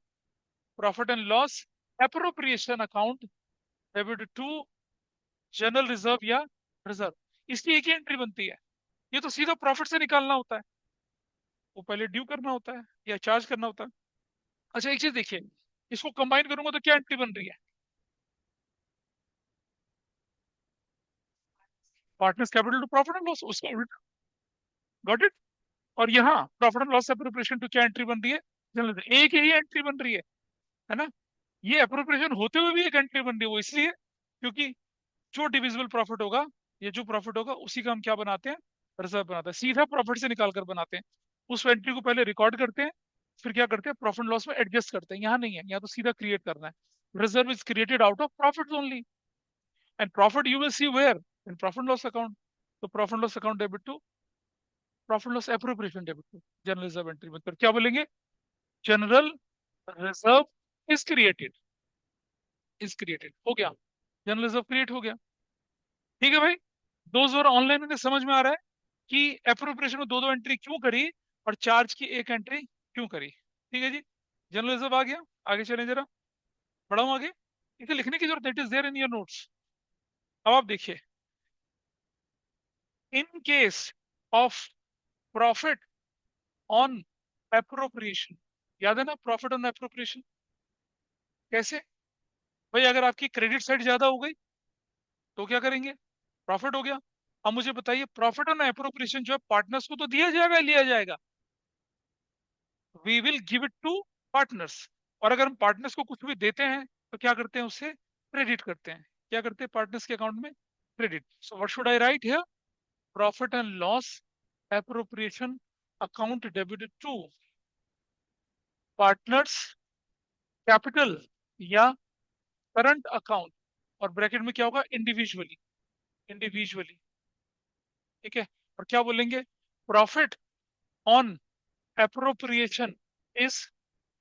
Profit and loss appropriation account debit to general reserve या रिजर्व। इसकी एक ही एंट्री बनती है। ये तो सीधा प्रॉफिट से निकालना होता है, वो पहले ड्यू करना होता है या चार्ज करना होता है। अच्छा एक चीज देखिए, इसको कंबाइन करूंगा तो क्या एंट्री बन रही है? Partners capital to profit and loss, उसका उल्टा। Got it? और यहाँ profit and loss appropriation to क्या एंट्री बन रही है, जनरल, एक ही एंट्री बन रही है ना। ये एप्रोप्रिएशन होते हुए भी एक एंट्री बन रही है, वो इसलिए क्योंकि जो डिविजिबल प्रॉफिट होगा, ये जो प्रॉफिट होगा उसी का हम क्या बनाते हैं, रिजर्व बनाते हैं, सीधा प्रॉफिट से निकाल कर बनाते हैं। उस एंट्री को पहले रिकॉर्ड करते हैं, फिर क्या करते हैं, प्रॉफिट लॉस में एडजस्ट करते हैं। यहाँ नहीं है, यहाँ तो सीधा क्रिएट करना है। Reserve is created out of profit only, and profit you will see where, in profit loss account. तो profit loss account debit to profit loss appropriation debit to general reserve entry में, तो क्या बोलेंगे, general reserve is created हो गया, general reserve create हो गया। ठीक है भाई, दोस्त और ऑनलाइन में समझ में आ रहा है कि एप्रोप्रिएशन में दो दो एंट्री क्यों करी और चार्ज की एक एंट्री क्यों करी। ठीक है जी, जनरल रिजर्व आ गया। आगे चलें जरा, बढ़ाऊं आगे, इसे लिखने की जरूरत, it is there in your notes. अब आप देखिए, in case of profit on appropriation, याद है ना प्रॉफिट ऑन एप्रोप्रिएशन कैसे, भाई अगर आपकी क्रेडिट साइड ज्यादा हो गई तो क्या करेंगे, प्रॉफिट हो गया। अब मुझे बताइए, प्रॉफिट ऑन एप्रोप्रिएशन जो है पार्टनर्स को तो दिया जाएगा, लिया जाएगा, we will give it to partners. और अगर हम पार्टनर्स को कुछ भी देते हैं तो क्या करते हैं, उससे क्रेडिट करते हैं। क्या करते हैं, पार्टनर्स के अकाउंट में credit. So what should I write here, profit and loss appropriation account debited to partners capital या करंट अकाउंट, और ब्रैकेट में क्या होगा, इंडिविजुअली, इंडिविजुअली। ठीक है, और क्या बोलेंगे, profit on appropriation is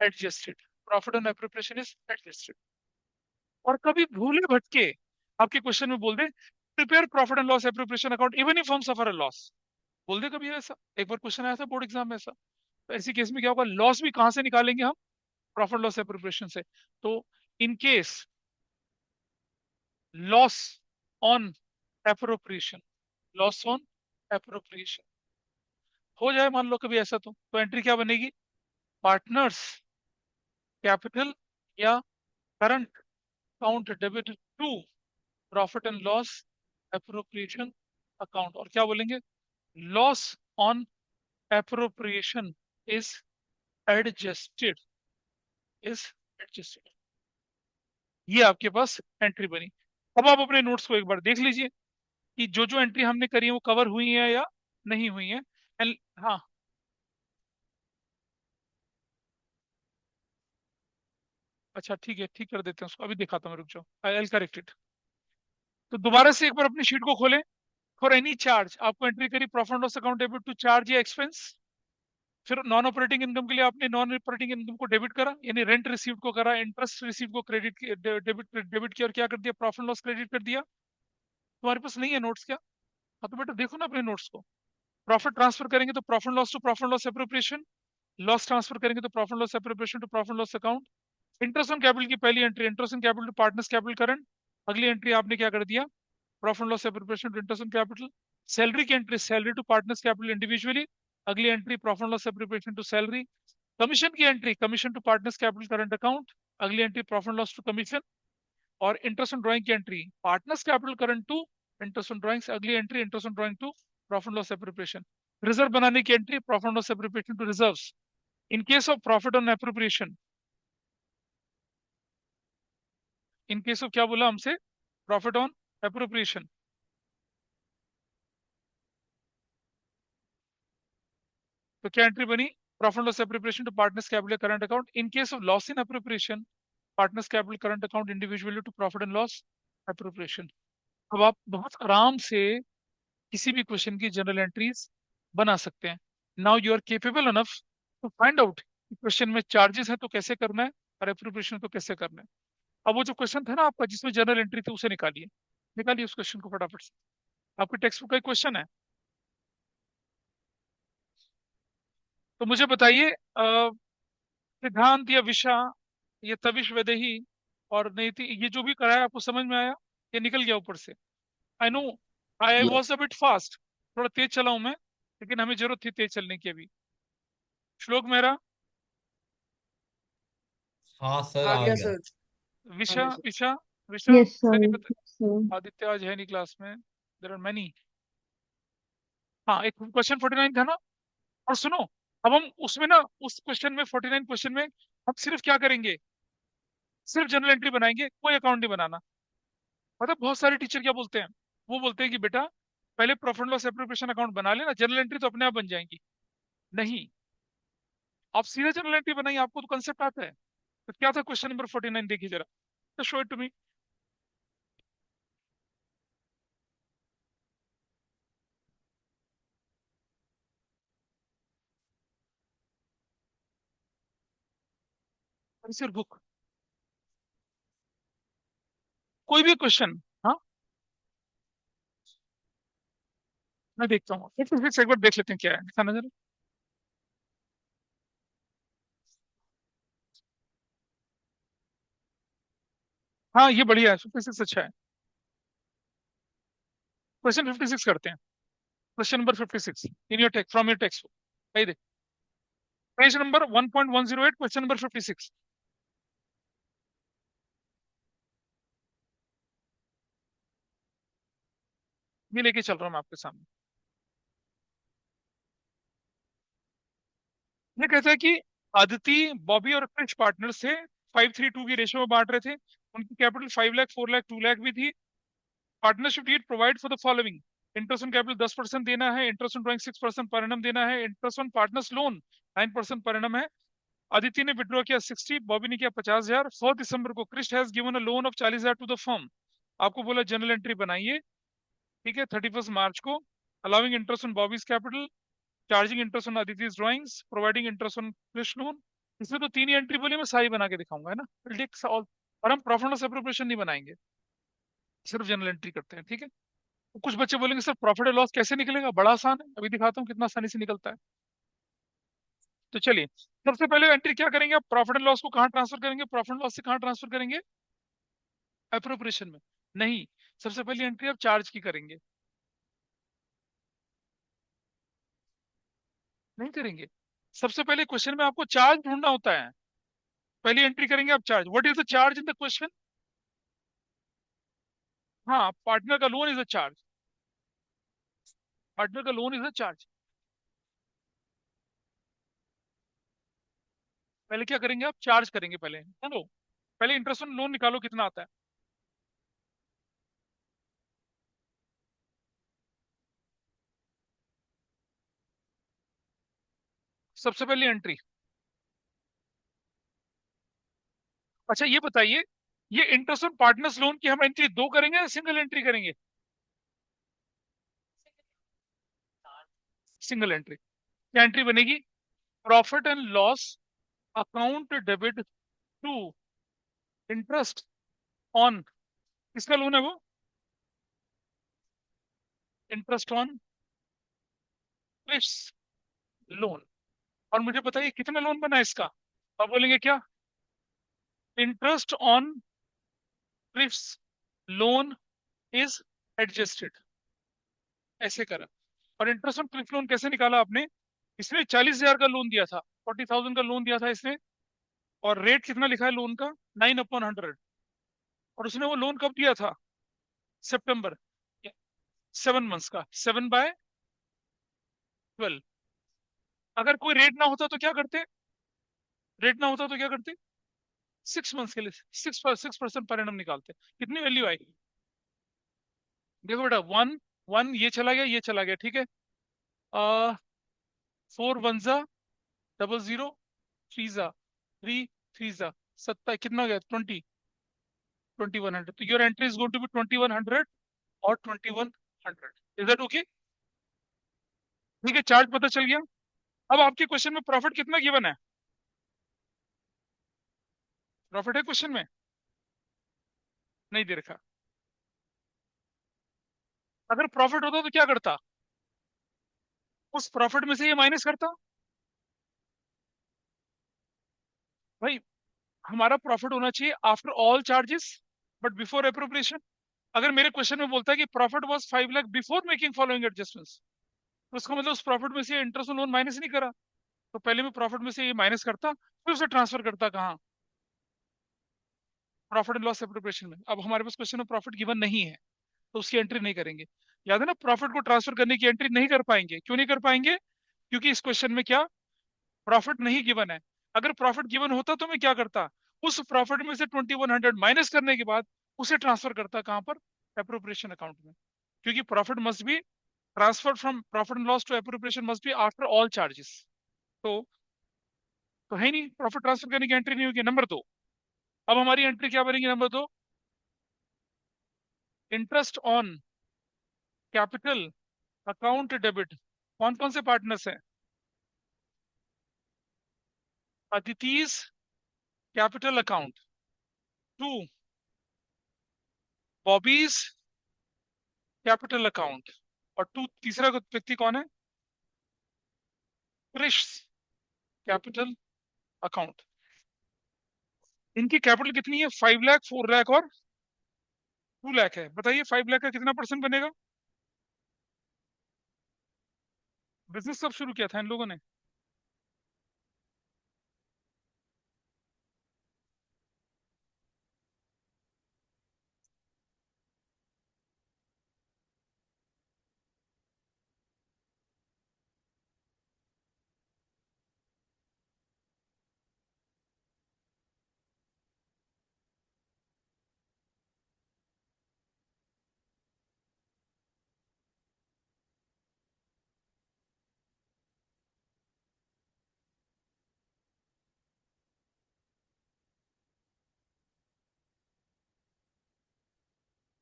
adjusted, profit on appropriation is adjusted. और कभी भूले भटके आपके क्वेश्चन में बोल दे, prepare profit and loss appropriation account even if हम सफर अ लॉस, बोल दे कभी ऐसा, एक बार क्वेश्चन आया था बोर्ड एग्जाम में ऐसा। तो ऐसी केस में क्या होगा, लॉस भी कहां से निकालेंगे हम, प्रॉफिट लॉस एप्रोप्रिएशन से। तो in case laws on appropriation, loss on appropriation हो जाए मान लो कभी ऐसा, तो एंट्री क्या बनेगी, पार्टनर्स कैपिटल या current account debit to profit and loss appropriation account, और क्या बोलेंगे, loss on appropriation is adjusted, is adjusted. ये आपके पास एंट्री बनी। अब आप अपने नोट्स को एक बार देख लीजिए कि जो जो एंट्री हमने करी है वो कवर हुई है या नहीं हुई है। एंड हाँ, अच्छा ठीक है, ठीक कर देते हैं उसको, अभी दिखाता हूँ, रुक जाओ, आई विल करेक्ट इट। तो दोबारा से एक बार अपनी शीट को खोलें। फॉर एनी चार्ज आपको एंट्री करी, profit loss account debit to charge या एक्सपेंस। फिर नॉन ऑपरेटिंग इनकम के लिए आपने नॉन ऑपरेटिंग इनकम को डेबिट करा, यानी रेंट रिसीव को करा, इंटरेस्ट रिसीव को क्रेडिट डेबिट किया, और क्या कर दिया, प्रॉफिट लॉस क्रेडिट कर दिया। तुम्हारे पास नहीं है नोट्स क्या, हाँ तो बेटा देखो ना अपने नोट्स को। प्रॉफिट ट्रांसफर करेंगे तो profit loss to profit loss appropriation, loss transfer करेंगे तो profit loss appropriation to profit loss account. Interest on capital की पहली entry, interest on capital to partners capital current. अगली एंट्री आपने क्या कर दिया, profit loss appropriation to interest on capital. Salary की entry, salary to partners capital individually. अगली entry profit loss appropriation to salary. Commission की entry, commission to partners capital current account. अगली entry profit loss to commission. और interest on drawing की entry, partners capital current to interest on drawings. अगली entry interest on drawing to profit loss appropriation. Reserve बनाने की entry, profit loss appropriation to reserves. In case of profit on appropriation, in case of क्या बोला हमसे, profit on appropriation, तो क्या entry बनी, profit loss appropriation to partners capital current account. In case of loss in appropriation, partners capital current account individually to profit and loss appropriation. अब आप बहुत आराम से किसी भी क्वेश्चन की जनरल एंट्रीज बना सकते हैं। Now you are capable enough to find out question में चार्जेस है तो कैसे करना है, और एप्रोप्रिएशन तो कैसे करना है। अब वो जो क्वेश्चन था ना आपका जिसमें जनरल एंट्री थी, उसे निकालिए, निकालिए उस क्वेश्चन को फटाफट से। आपके टेक्स्ट बुक का एक क्वेश्चन है, तो मुझे बताइए, सिद्धांत या विषा, ये तविश वैदेही और नीति, ये जो भी कराया आपको समझ में आया, ये निकल गया ऊपर से। I know I Yes. Was a bit fast, थोड़ा तेज चला हूं मैं, लेकिन हमें जरूरत थी तेज चलने की अभी। श्लोक मेरा हाँ सर, आ आ गया गया। सर। हाँ Visha ji sir. Visha Visha Yes, sir. Sir, Yes, sir. Aditya आज है नहीं क्लास में, देयर आर मेनी। हाँ, एक क्वेश्चन 49 था ना, और सुनो, अब हम उसमें ना, उस क्वेश्चन में 49 क्वेश्चन में हम सिर्फ क्या करेंगे, सिर्फ जनरल एंट्री बनाएंगे, कोई अकाउंट नहीं बनाना। मतलब बहुत सारे टीचर क्या बोलते हैं, वो बोलते हैं कि बेटा पहले प्रॉफिट लॉस एप्रोप्रिएशन अकाउंट बना लेना, जनरल एंट्री तो अपने आप बन जाएंगी। नहीं, आप सीधा जनरल एंट्री बनाइए, आपको तो कंसेप्ट आता है। तो क्या था क्वेश्चन नंबर 49, देखिए जरा, show it to me. Your book, कोई भी क्वेश्चन। हाँ, मैं देखता हूँ, फिर से एक बार देख लेते हैं क्या है, दिखाना जरा। हाँ ये बढ़िया है, 56 अच्छा है। क्वेश्चन 56 करते हैं। Question number 56 in your text, from your text book. भाई देख, पेज नंबर 1.108, क्वेश्चन नंबर 56। ये लेके चल रहा हूँ मैं आपके सामने। ये कहता है कि अदिति, बॉबी और क्रिश पार्टनर्स थे, 5:3:2 की रेशियो में बांट रहे थे। उनकी कैपिटल 5 लाख, 4 लाख, 2 लाख भी थी। Partnership deed provide for the following: interest on capital 10% देना है, interest on drawing 6% per annum देना है, interest on partners loan 9% per annum है। अदिति ने विड्रॉ किया 60, बॉबी ने किया 50,000। 4 दिसंबर को Krish has given a loan of 40,000 to the firm. आपको बोला जनरल एंट्री बनाइए, ठीक है, 31 मार्च को। Allowing interest on Bobby's capital, charging interest on Aditi's drawings, providing interest on Krish loan. इसमें तो 3 ही एंट्री बोली, मैं सारी बना के दिखाऊंगा, है ना। और हम प्रॉफिट लॉस एप्रोप्रिएशन नहीं बनाएंगे, सिर्फ जनरल एंट्री करते हैं, ठीक है। तो कुछ बच्चे बोलेंगे सर प्रॉफिट एंड लॉस कैसे निकलेगा, बड़ा आसान है, अभी दिखाता हूँ कितना आसानी से निकलता है। तो चलिए, सबसे पहले एंट्री क्या करेंगे, आप प्रॉफिट एंड लॉस को कहाँ ट्रांसफर करेंगे, प्रॉफिट एंड लॉस से कहाँ ट्रांसफर करेंगे, एप्रोप्रिएशन में। नहीं, सबसे पहली एंट्री आप चार्ज की करेंगे। नहीं करेंगे, सबसे पहले क्वेश्चन में आपको चार्ज ढूंढना होता है। पहली एंट्री करेंगे आप charge. What is the charge in the question? हाँ, पार्टनर का loan is a charge, partner का लोन इज अ चार्ज। पहले क्या करेंगे, आप चार्ज करेंगे। पहले चलो, पहले इंटरेस्ट ऑन लोन निकालो, कितना आता है। सबसे पहली एंट्री। अच्छा ये बताइए, ये इंटरेस्ट ऑन पार्टनर्स लोन की हम एंट्री दो करेंगे या सिंगल एंट्री करेंगे? Single entry. क्या एंट्री बनेगी, profit and loss account debit to interest on, किसका लोन है वो, इंटरेस्ट ऑन क्रिप्स लोन। और मुझे बताइए कितना लोन बना है इसका। आप बोलेंगे क्या, interest on Krish's loan is adjusted, ऐसे करा। और इंटरेस्ट ऑन क्रिप्स लोन कैसे निकाला आपने, इसने 40,000 का लोन दिया था, 40,000 का लोन दिया था इसने। और रेट कितना लिखा है लोन का, 9/100। और उसने वो लोन कब दिया था, सितंबर, 7 मंथ्स का, 7/12। अगर कोई रेट ना होता तो क्या करते, रेट ना होता तो क्या करते, 6 मंथ्स के लिए 6% पर एनम निकालते। कितनी वैल्यू आएगी, देखो बेटा, वन वन ये चला गया, ये चला गया, ठीक है। 4 1 0, 3 3 7, कितना हो गया, 2100। तो your entry is going to be 2100 और 2100। Is that okay? ठीक है, चार्ज पता चल गया। अब आपके क्वेश्चन में प्रॉफिट कितना गिवन है, प्रॉफिट है क्वेश्चन में, नहीं दे रखा। अगर प्रॉफिट होता तो क्या करता, उस प्रॉफिट में से ये माइनस करता। भाई हमारा प्रॉफिट होना चाहिए after all charges but before appropriation. अगर मेरे क्वेश्चन में बोलता है कि profit was 5 lakh before making following adjustments, तो उसका मतलब उस प्रॉफिट में से इंटरेस्ट लोन माइनस नहीं करा। तो पहले मैं प्रॉफिट में से ये माइनस करता, फिर उसे ट्रांसफर करता कहाँ, प्रॉफिट एंड लॉस एप्रोप्रिएशन में। अब हमारे पास क्वेश्चन में प्रॉफिट गिवन नहीं है, तो उसकी एंट्री नहीं करेंगे। याद है ना, प्रॉफिट को ट्रांसफर करने की एंट्री नहीं कर पाएंगे। क्यों नहीं कर पाएंगे, क्योंकि इस क्वेश्चन में क्या प्रॉफिट नहीं गिवन है। अगर प्रॉफिट गिवन होता तो मैं क्या करता, उस प्रॉफिट में से 2100 माइनस करने के बाद उसे ट्रांसफर करता कहां पर, एप्रोप्रिएशन अकाउंट में। क्योंकि profit must be transfer from profit and loss to appropriation must be after all charges. तो है नहीं, प्रॉफिट ट्रांसफर करने की एंट्री नहीं होगी। नंबर 2, अब हमारी एंट्री क्या बनेगी, number 2, interest on capital account debit. कौन कौन से पार्टनर्स हैं, Aditi's capital account, 2 Bobby's capital account, और 2 तीसरा व्यक्ति कौन है, क्रिश कैपिटल अकाउंट। इनकी कैपिटल कितनी है, 5 लाख, 4 लाख और 2 लाख है। बताइए 5 लाख का कितना परसेंट बनेगा। बिजनेस कब शुरू किया था इन लोगों ने,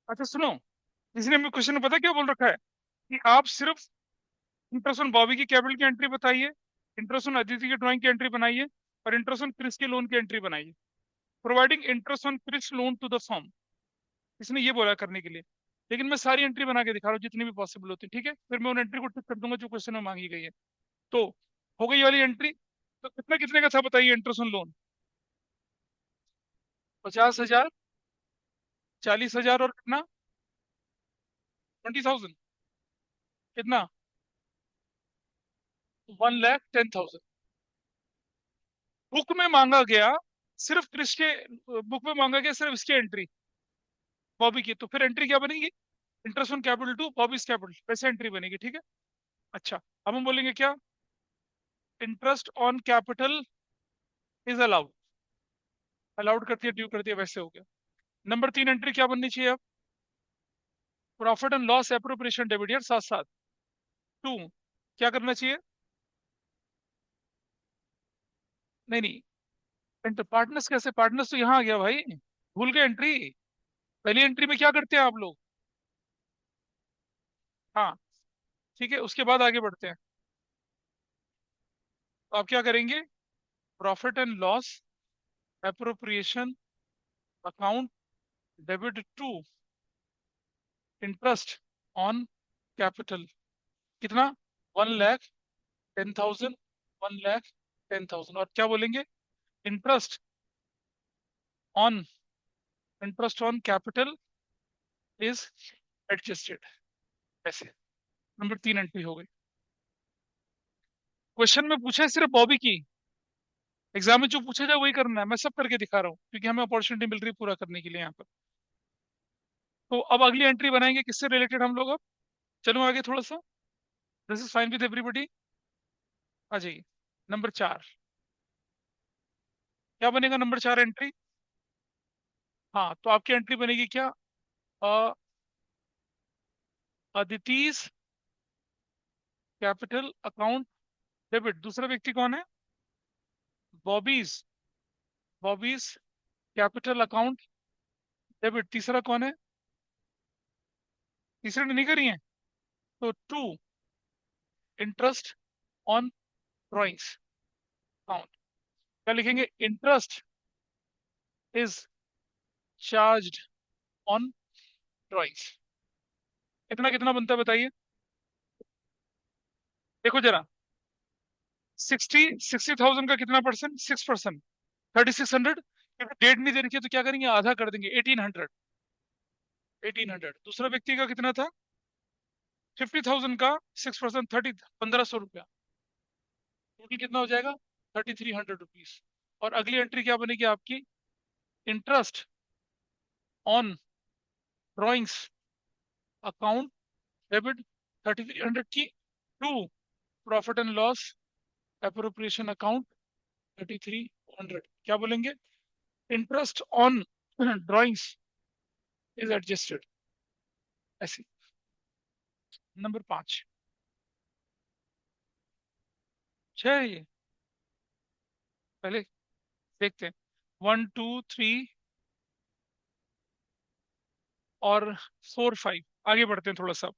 अच्छा सुनो, इसने हमें क्वेश्चन में पता क्या बोल रखा है कि आप सिर्फ इंटरेस्ट ऑन बॉबी की कैपिटल की एंट्री बताइए, इंटरेस्ट ऑन अदिति की ड्राइंग की एंट्री बनाइए, और इंटरेस्ट ऑन क्रिस के लोन की एंट्री बनाइए, providing interest on Krish loan to the firm. इसने ये बोला करने के लिए, लेकिन मैं सारी एंट्री बना के दिखा रहा हूँ जितनी भी पॉसिबल होती है, ठीक है। फिर मैं उन एंट्री को टिक कर दूंगा जो क्वेश्चन में मांगी गई है। तो हो गई वाली एंट्री। तो कितना कितने का था बताइए इंटरेस्ट ऑन लोन, 50,000, 40,000 और कितना, 20,000, कितना, 1,10,000। बुक में मांगा गया सिर्फ क्रिस के, बुक में मांगा गया सिर्फ इसकी एंट्री, बॉबी की। तो फिर एंट्री क्या बनेगी, interest on capital to Bobby's capital, वैसे एंट्री बनेगी, ठीक है। अच्छा, अब हम बोलेंगे क्या, interest on capital is allowed, allowed कर दिया, ड्यू कर दिया, वैसे हो गया। नंबर 3 एंट्री क्या बननी चाहिए अब, profit and loss appropriation debit, यार साथ साथ। 2 क्या करना चाहिए, नहीं नहीं, इंटर पार्टनर्स कैसे, पार्टनर्स तो यहाँ आ गया भाई, भूल गए एंट्री। पहली एंट्री में क्या करते हैं आप लोग, हाँ ठीक है, उसके बाद आगे बढ़ते हैं। तो आप क्या करेंगे, profit and loss appropriation account debit to interest on capital, कितना, 1,10,000, 1,10,000, और क्या बोलेंगे, interest on, interest on capital is adjusted, ऐसे। नंबर 3 एंट्री हो गई। क्वेश्चन में पूछा है सिर्फ बॉबी की, एग्जाम में जो पूछा जाए वही करना है, मैं सब करके दिखा रहा हूँ क्योंकि हमें अपॉर्चुनिटी मिल रही है पूरा करने के लिए यहाँ पर। तो अब अगली एंट्री बनाएंगे किससे रिलेटेड हम लोग अब, चलो आगे थोड़ा सा, this is fine with everybody. आ जाइए, नंबर 4 क्या बनेगा, नंबर 4 एंट्री, हाँ तो आपकी एंट्री बनेगी क्या, अदितिज कैपिटल अकाउंट डेबिट, दूसरा व्यक्ति कौन है, Bobby's, Bobby's capital account debit, तीसरा कौन है, तीसरे ने नहीं करी है। तो 2 इंटरेस्ट ऑन ड्रॉइंग्स अकाउंट, क्या लिखेंगे, interest is charged on drawings. इतना कितना बनता है बताइए, देखो जरा, 60,000 का कितना परसेंट, 6%, 3,600। डेट नहीं दे रखी है तो क्या करेंगे, आधा कर देंगे, 1,800, 1,800। दूसरा व्यक्ति का कितना था, 50,000 का 6%, 1,500 रुपया, टोटल कितना हो जाएगा, 3,300 रुपीज। और अगली एंट्री क्या बनेगी आपकी, interest on drawings account debit 3,300 की 2 profit and loss appropriation account 3300, क्या बोलेंगे? Interest on drawings is adjusted, ऐसे। नंबर 5 है ये, पहले देखते हैं। 1 2 3 और 4 5, आगे बढ़ते हैं थोड़ा सा।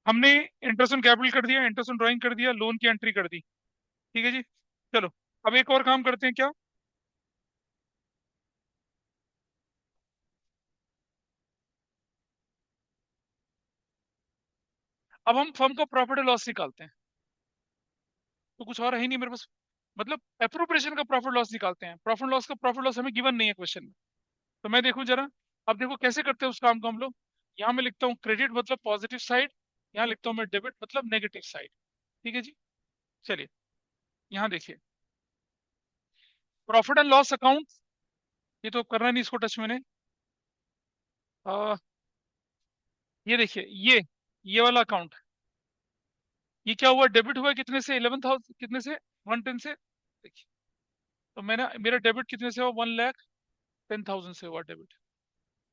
हमने इंटरेस्ट ऑन कैपिटल कर दिया, इंटरेस्ट ऑन ड्राइंग कर दिया, लोन की एंट्री कर दी, ठीक है जी। चलो अब एक और काम करते हैं, क्या? अब हम फर्म का प्रॉफिट एंड लॉस निकालते हैं। तो कुछ और है ही नहीं मेरे पास, मतलब एप्रोप्रिएशन का प्रॉफिट लॉस निकालते हैं। प्रॉफिट लॉस का प्रॉफिट लॉस हमें गिवन नहीं है क्वेश्चन में। तो मैं देखूं जरा, अब देखो कैसे करते हैं उस काम को हम लोग। यहाँ मैं लिखता हूँ क्रेडिट मतलब पॉजिटिव साइड, यहाँ लिखता हूँ मैं डेबिट मतलब नेगेटिव साइड, ठीक है जी। चलिए यहाँ देखिए, प्रॉफिट एंड लॉस अकाउंट, ये तो करना नहीं, इसको टच मैंने। ये देखिए, ये वाला अकाउंट, ये क्या हुआ? डेबिट हुआ कितने से? 11,000, कितने से? 110 से। देखिए, तो मैंने, मेरा डेबिट कितने से हुआ? 1,10,000 से हुआ डेबिट।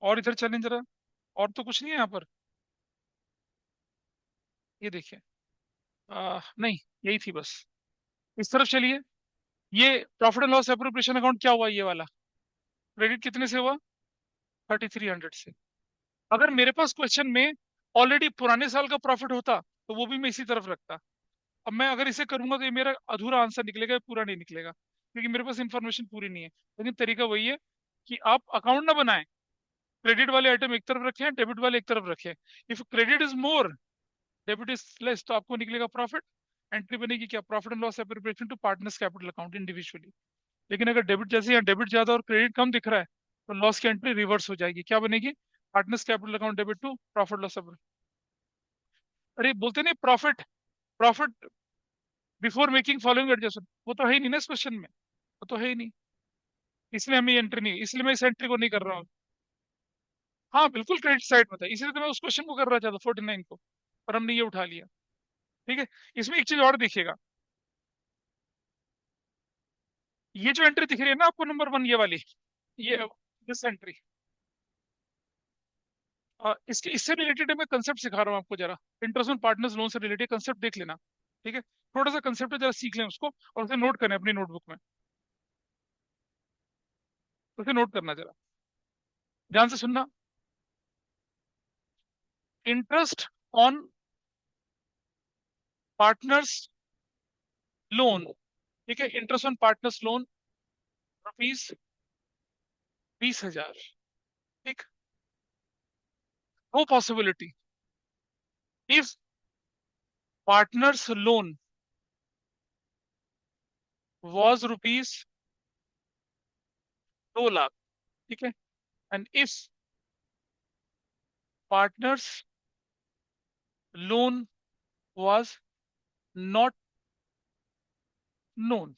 और इधर चलें जरा, और तो कुछ नहीं है यहाँ पर। ये देखिए, नहीं, यही थी बस। इस तरफ चलिए, ये profit and loss appropriation account क्या हुआ? ये वाला क्रेडिट कितने से हुआ? 3,300 से। अगर मेरे पास क्वेश्चन में ऑलरेडी पुराने साल का प्रॉफिट होता तो वो भी मैं इसी तरफ रखता। अब मैं अगर इसे करूंगा तो ये मेरा अधूरा आंसर निकलेगा, पूरा नहीं निकलेगा, क्योंकि मेरे पास इंफॉर्मेशन पूरी नहीं है। लेकिन तरीका वही है कि आप अकाउंट ना बनाएं, क्रेडिट वाले आइटम एक तरफ रखें, डेबिट वाले एक तरफ रखें। If credit is more, debit is less, तो आपको निकलेगा प्रॉफिट। एंट्री बनेगी क्या? Profit and loss appropriation to partners capital account individually. लेकिन अगर डेबिट, जैसे यहाँ डेबिट ज्यादा और क्रेडिट कम दिख रहा है, तो लॉस की एंट्री रिवर्स हो जाएगी। क्या बनेगी? Partners capital account debit to profit loss. अरे बोलते नहीं, profit, profit before making following adjustment, वो तो है ही नहीं ना इस क्वेश्चन में, वो तो है ही नहीं। इसलिए हमें एंट्री नहीं, इसलिए मैं इस एंट्री को नहीं कर रहा हूँ। हाँ बिल्कुल क्रेडिट साइड में था, इसलिए तो मैं उस क्वेश्चन को कर रहा था 49 को, पर हमने ये उठा लिया, ठीक है। इसमें एक चीज और देखिएगा, ये जो एंट्री दिख रही है ना आपको, नंबर 1 ये वाली, ये दिस एंट्री, इसके, इससे रिलेटेड मैं कंसेप्ट सिखा रहा हूँ आपको जरा। इंटरेस्ट ऑन पार्टनर्स लोन से रिलेटेड कंसेप्ट देख लेना, ठीक है। थोड़ा सा कंसेप्ट है, जरा सीख लें उसको और उसे नोट करें अपनी नोटबुक में, उसे नोट करना जरा, ध्यान से सुनना। इंटरेस्ट ऑन पार्टनर्स लोन, ठीक है, interest on partners loan rupees 20,000, ठीक। No possibility if partners loan was rupees 2 lakh, ठीक है, and if partners loan was not known।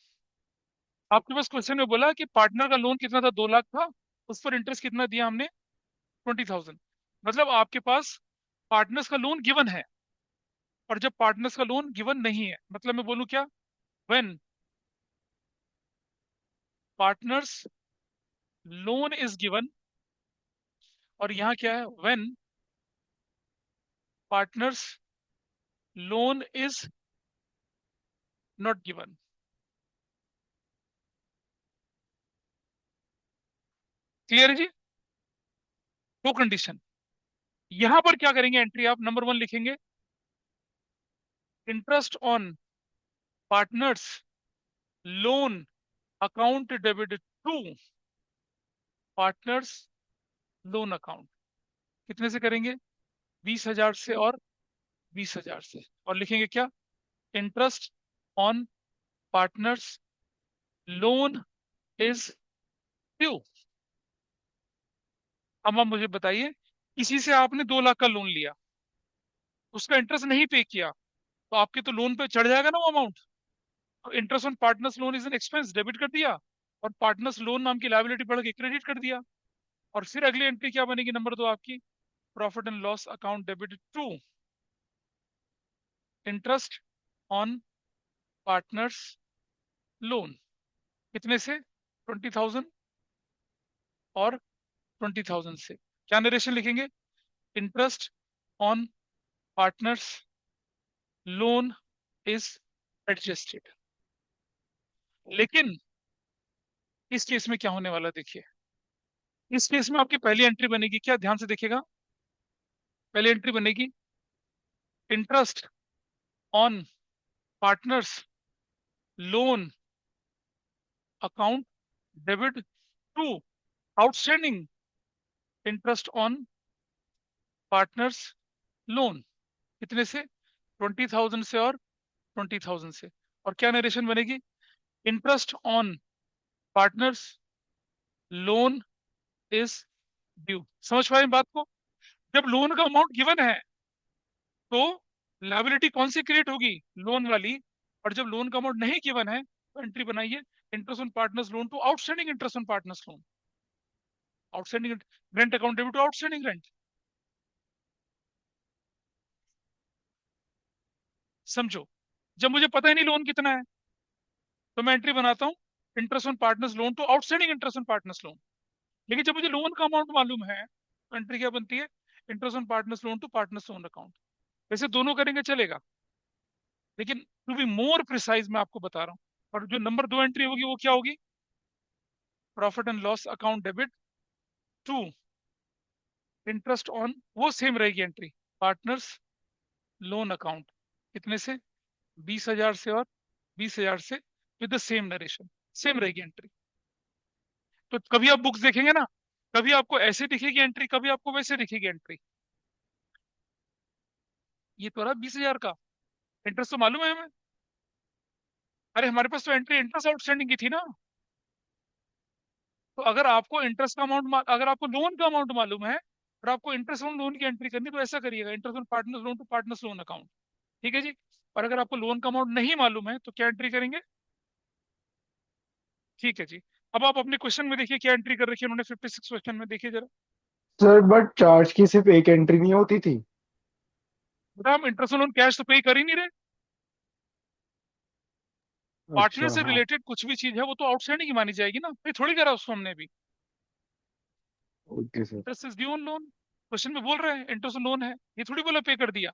आपके पास क्वेश्चन में बोला कि पार्टनर का लोन कितना था? 2 लाख था, उस पर इंटरेस्ट कितना दिया हमने? 20,000। मतलब आपके पास पार्टनर्स का लोन गिवन है, और जब पार्टनर्स का लोन गिवन नहीं है, मतलब मैं बोलूं क्या? When partners loan is given, और यहाँ क्या है? When partners loan is not given. Clear है जी? दो कंडीशन। यहां पर क्या करेंगे एंट्री? आप नंबर 1 लिखेंगे, interest on partners loan account debit to partners loan account. कितने से करेंगे? 20,000 से और 20,000 से। और लिखेंगे क्या? Interest on partners loan is due. अब आप मुझे बताइए, किसी से आपने 2 लाख का लोन लिया, उसका इंटरेस्ट नहीं पे किया, तो आपके तो लोन पे चढ़ जाएगा ना वो अमाउंट। तो interest on partners loan is an expense, debit कर दिया, और पार्टनर्स लोन नाम की लायबिलिटी बढ़ के क्रेडिट कर दिया। और फिर अगली एंट्री क्या बनेगी? नंबर 2 आपकी, profit and loss account debit to interest on partners loan, कितने से? 20,000 और 20,000 से। क्या नरेशन लिखेंगे? Interest on partners loan is adjusted. लेकिन इस केस में क्या होने वाला देखिए, इस केस में आपकी पहली एंट्री बनेगी क्या, ध्यान से देखिएगा। पहली एंट्री बनेगी interest on partners loan account debit to outstanding interest on partners loan, कितने से? 20,000 से और 20,000 से। और क्या नरेशन बनेगी? Interest on partners loan is due. समझ पाए बात को? जब लोन का अमाउंट गिवन है तो लायबिलिटी कौन सी क्रिएट होगी? लोन वाली। और जब लोन का अमाउंट नहीं गिवन है तो एंट्री बनाइए interest on partners loan to outstanding interest on partners loan, outstanding rent account debit to outstanding rent. समझो, जब मुझे पता ही नहीं लोन कितना है तो मैं एंट्री बनाता हूँ interest on partners loan to outstanding interest on partners loan. लेकिन जब मुझे लोन का अमाउंट मालूम है तो एंट्री क्या बनती है? Interest on partners loan to partners loan account. वैसे दोनों करेंगे चलेगा, लेकिन टू बी मोर प्रिसाइज मैं आपको बता रहा हूँ। और जो नंबर 2 एंट्री होगी वो क्या होगी? Profit and loss account debit to interest on, वो सेम रहेगी एंट्री, पार्टनर्स लोन अकाउंट, कितने से? 20,000 से और 20,000 से, with the same narration, same रहेगी एंट्री। तो कभी आप बुक्स देखेंगे ना, कभी आपको ऐसे दिखेगी एंट्री, कभी आपको वैसे दिखेगी एंट्री। ये तो रहा 20,000 का इंटरेस्ट, तो मालूम है हमें। अरे हमारे पास तो एंट्री इंटरेस्ट आउटस्टैंडिंग की थी ना। तो अगर आपको इंटरेस्ट का अमाउंट, अगर आपको लोन का अमाउंट मालूम है और आपको इंटरेस्ट ऑन लोन की एंट्री करनी, तो ऐसा करिएगा interest on partners loan to partners loan account. ठीक है जी। और अगर आपको लोन का अमाउंट नहीं मालूम है तो क्या एंट्री करेंगे? ठीक है जी। अब आप अपने क्वेश्चन में देखिए क्या एंट्री कर रखी है उन्होंने 56 क्वेश्चन में, देखिए जरा। सर बट चार्ज की सिर्फ एक एंट्री नहीं होती थी। बेटा हम इंटरेस्ट ऑन लोन कैश तो पे कर ही नहीं रहे। पार्टनर अच्छा से हाँ। रिलेटेड कुछ भी चीज है वो तो आउटस्टैंडिंग ही मानी जाएगी ना, पे थोड़ी करा उसको हमने भी। Okay sir. Interest is due on loan, question में बोल रहे हैं इंटरेस्ट ऑन लोन है, ये थोड़ी बोला पे कर दिया।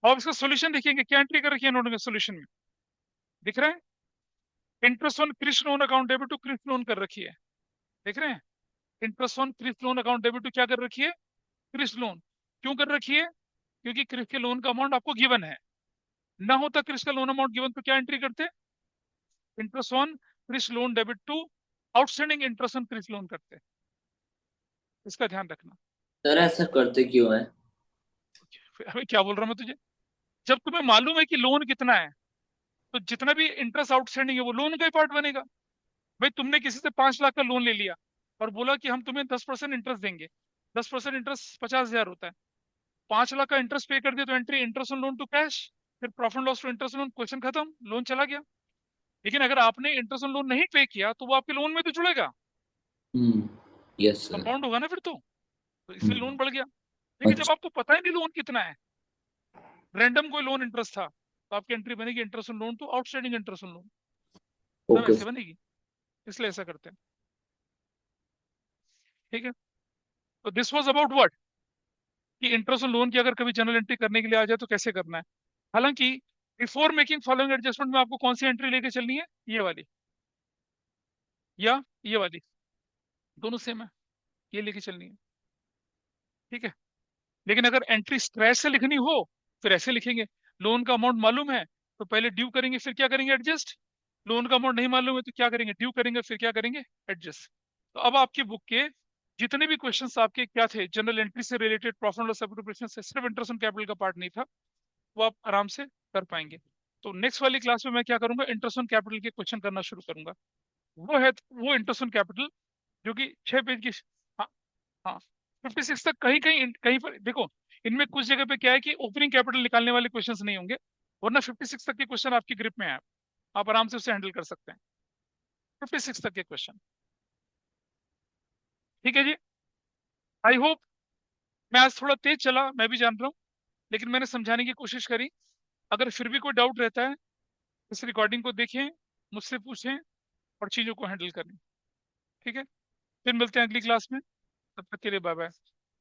और इसका सोल्यूशन देखेंगे क्या एंट्री कर रखी है उन्होंने सोल्यूशन में, दिख रहा है? Interest on Krishna loan account debit to Krishna loan कर रखी है, देख रहे हैं? Interest on Krishna loan account debit to क्या कर रखी है? कृष्ण लोन। क्यों कर रखी है? क्योंकि कृष्ण के लोन का अमाउंट आपको गिवन है। ना होता कृष्ण का लोन अमाउंट गिवन तो क्या एंट्री करते? Interest on Krishna loan debit to outstanding interest on Krishna loan करते। इसका ध्यान रखना। सर ऐसा करते क्यों है? अभी क्या बोल रहा हूं मैं तुझे? जब तुम्हें मालूम है कि लोन कितना है तो जितना भी इंटरेस्ट आउटस्टैंडिंग है वो लोन का ही पार्ट बनेगा। भाई तुमने किसी से 5 लाख का लोन ले लिया और बोला कि हम तुम्हें 10% इंटरेस्ट देंगे, 10% इंटरेस्ट 50,000 होता है। 5 लाख का इंटरेस्ट पे कर दिया तो entry interest on loan to cash, फिर profit loss to interest loan, question खत्म, लोन चला गया। लेकिन अगर आपने इंटरेस्ट ऑन लोन नहीं पे किया तो वो आपके लोन में तो जुड़ेगा, हम्म। Yes sir. कंपाउंड होगा ना फिर तो इसलिए हम्म। लोन बढ़ गया। लेकिन जब अच्छा। आपको पता ही नहीं लोन कितना है, रैंडम कोई लोन इंटरेस्ट था, तो आपकी एंट्री बनेगी interest on loan to outstanding interest on loan, सब ओके ऐसे सर। बनेगी। इसलिए ऐसा करते हैं। ठीक है। तो दिस वाज अबाउट व्हाट, कि इंटरेस्ट ऑन लोन की अगर कभी जनरल एंट्री करने के लिए आ जाए तो कैसे करना है। हालांकि बिफोर मेकिंग फॉलोइंग एडजस्टमेंट में आपको कौन सी एंट्री लेके चलनी है, ये वाली या ये वाली, दोनों सेम है, ये लेके चलनी है। ठीक है। लेकिन अगर एंट्री स्क्रैच से लिखनी हो फिर ऐसे लिखेंगे, लोन का अमाउंट मालूम है तो पहले ड्यू करेंगे फिर क्या करेंगे? एडजस्ट। लोन का अमाउंट नहीं मालूम है तो क्या करेंगे? ड्यू करेंगे फिर क्या करेंगे? एडजस्ट। तो अब आपकी बुक के जितने भी क्वेश्चंस आपके क्या थे जनरल एंट्री से related, profit and loss account से, सिर्फ इंटरेस्ट ऑन कैपिटल का पार्ट नहीं था, वो आप आराम से कर पाएंगे। तो नेक्स्ट वाली क्लास में मैं क्या करूंगा, इंटरेस्ट ऑन कैपिटल के क्वेश्चन करना शुरू करूंगा। वो है वो इंटरेस्ट ऑन कैपिटल जो कि 6 पेज की। हाँ, हाँ, 56 तक कहीं कहीं कहीं पर देखो, इनमें कुछ जगह पे क्या है कि ओपनिंग कैपिटल निकालने वाले क्वेश्चंस नहीं होंगे, वरना 56 तक के क्वेश्चन आपकी ग्रिप में है, आप आराम से उसे हैंडल कर सकते हैं, 56 तक के क्वेश्चन। ठीक है जी। आई होप, मैं आज थोड़ा तेज चला मैं भी जान रहा हूँ, लेकिन मैंने समझाने की कोशिश करी। अगर फिर भी कोई डाउट रहता है इस रिकॉर्डिंग को देखें, मुझसे पूछें और चीज़ों को हैंडल करें। ठीक है, फिर मिलते हैं अगली क्लास में, तब तक के लिए बाय बाय।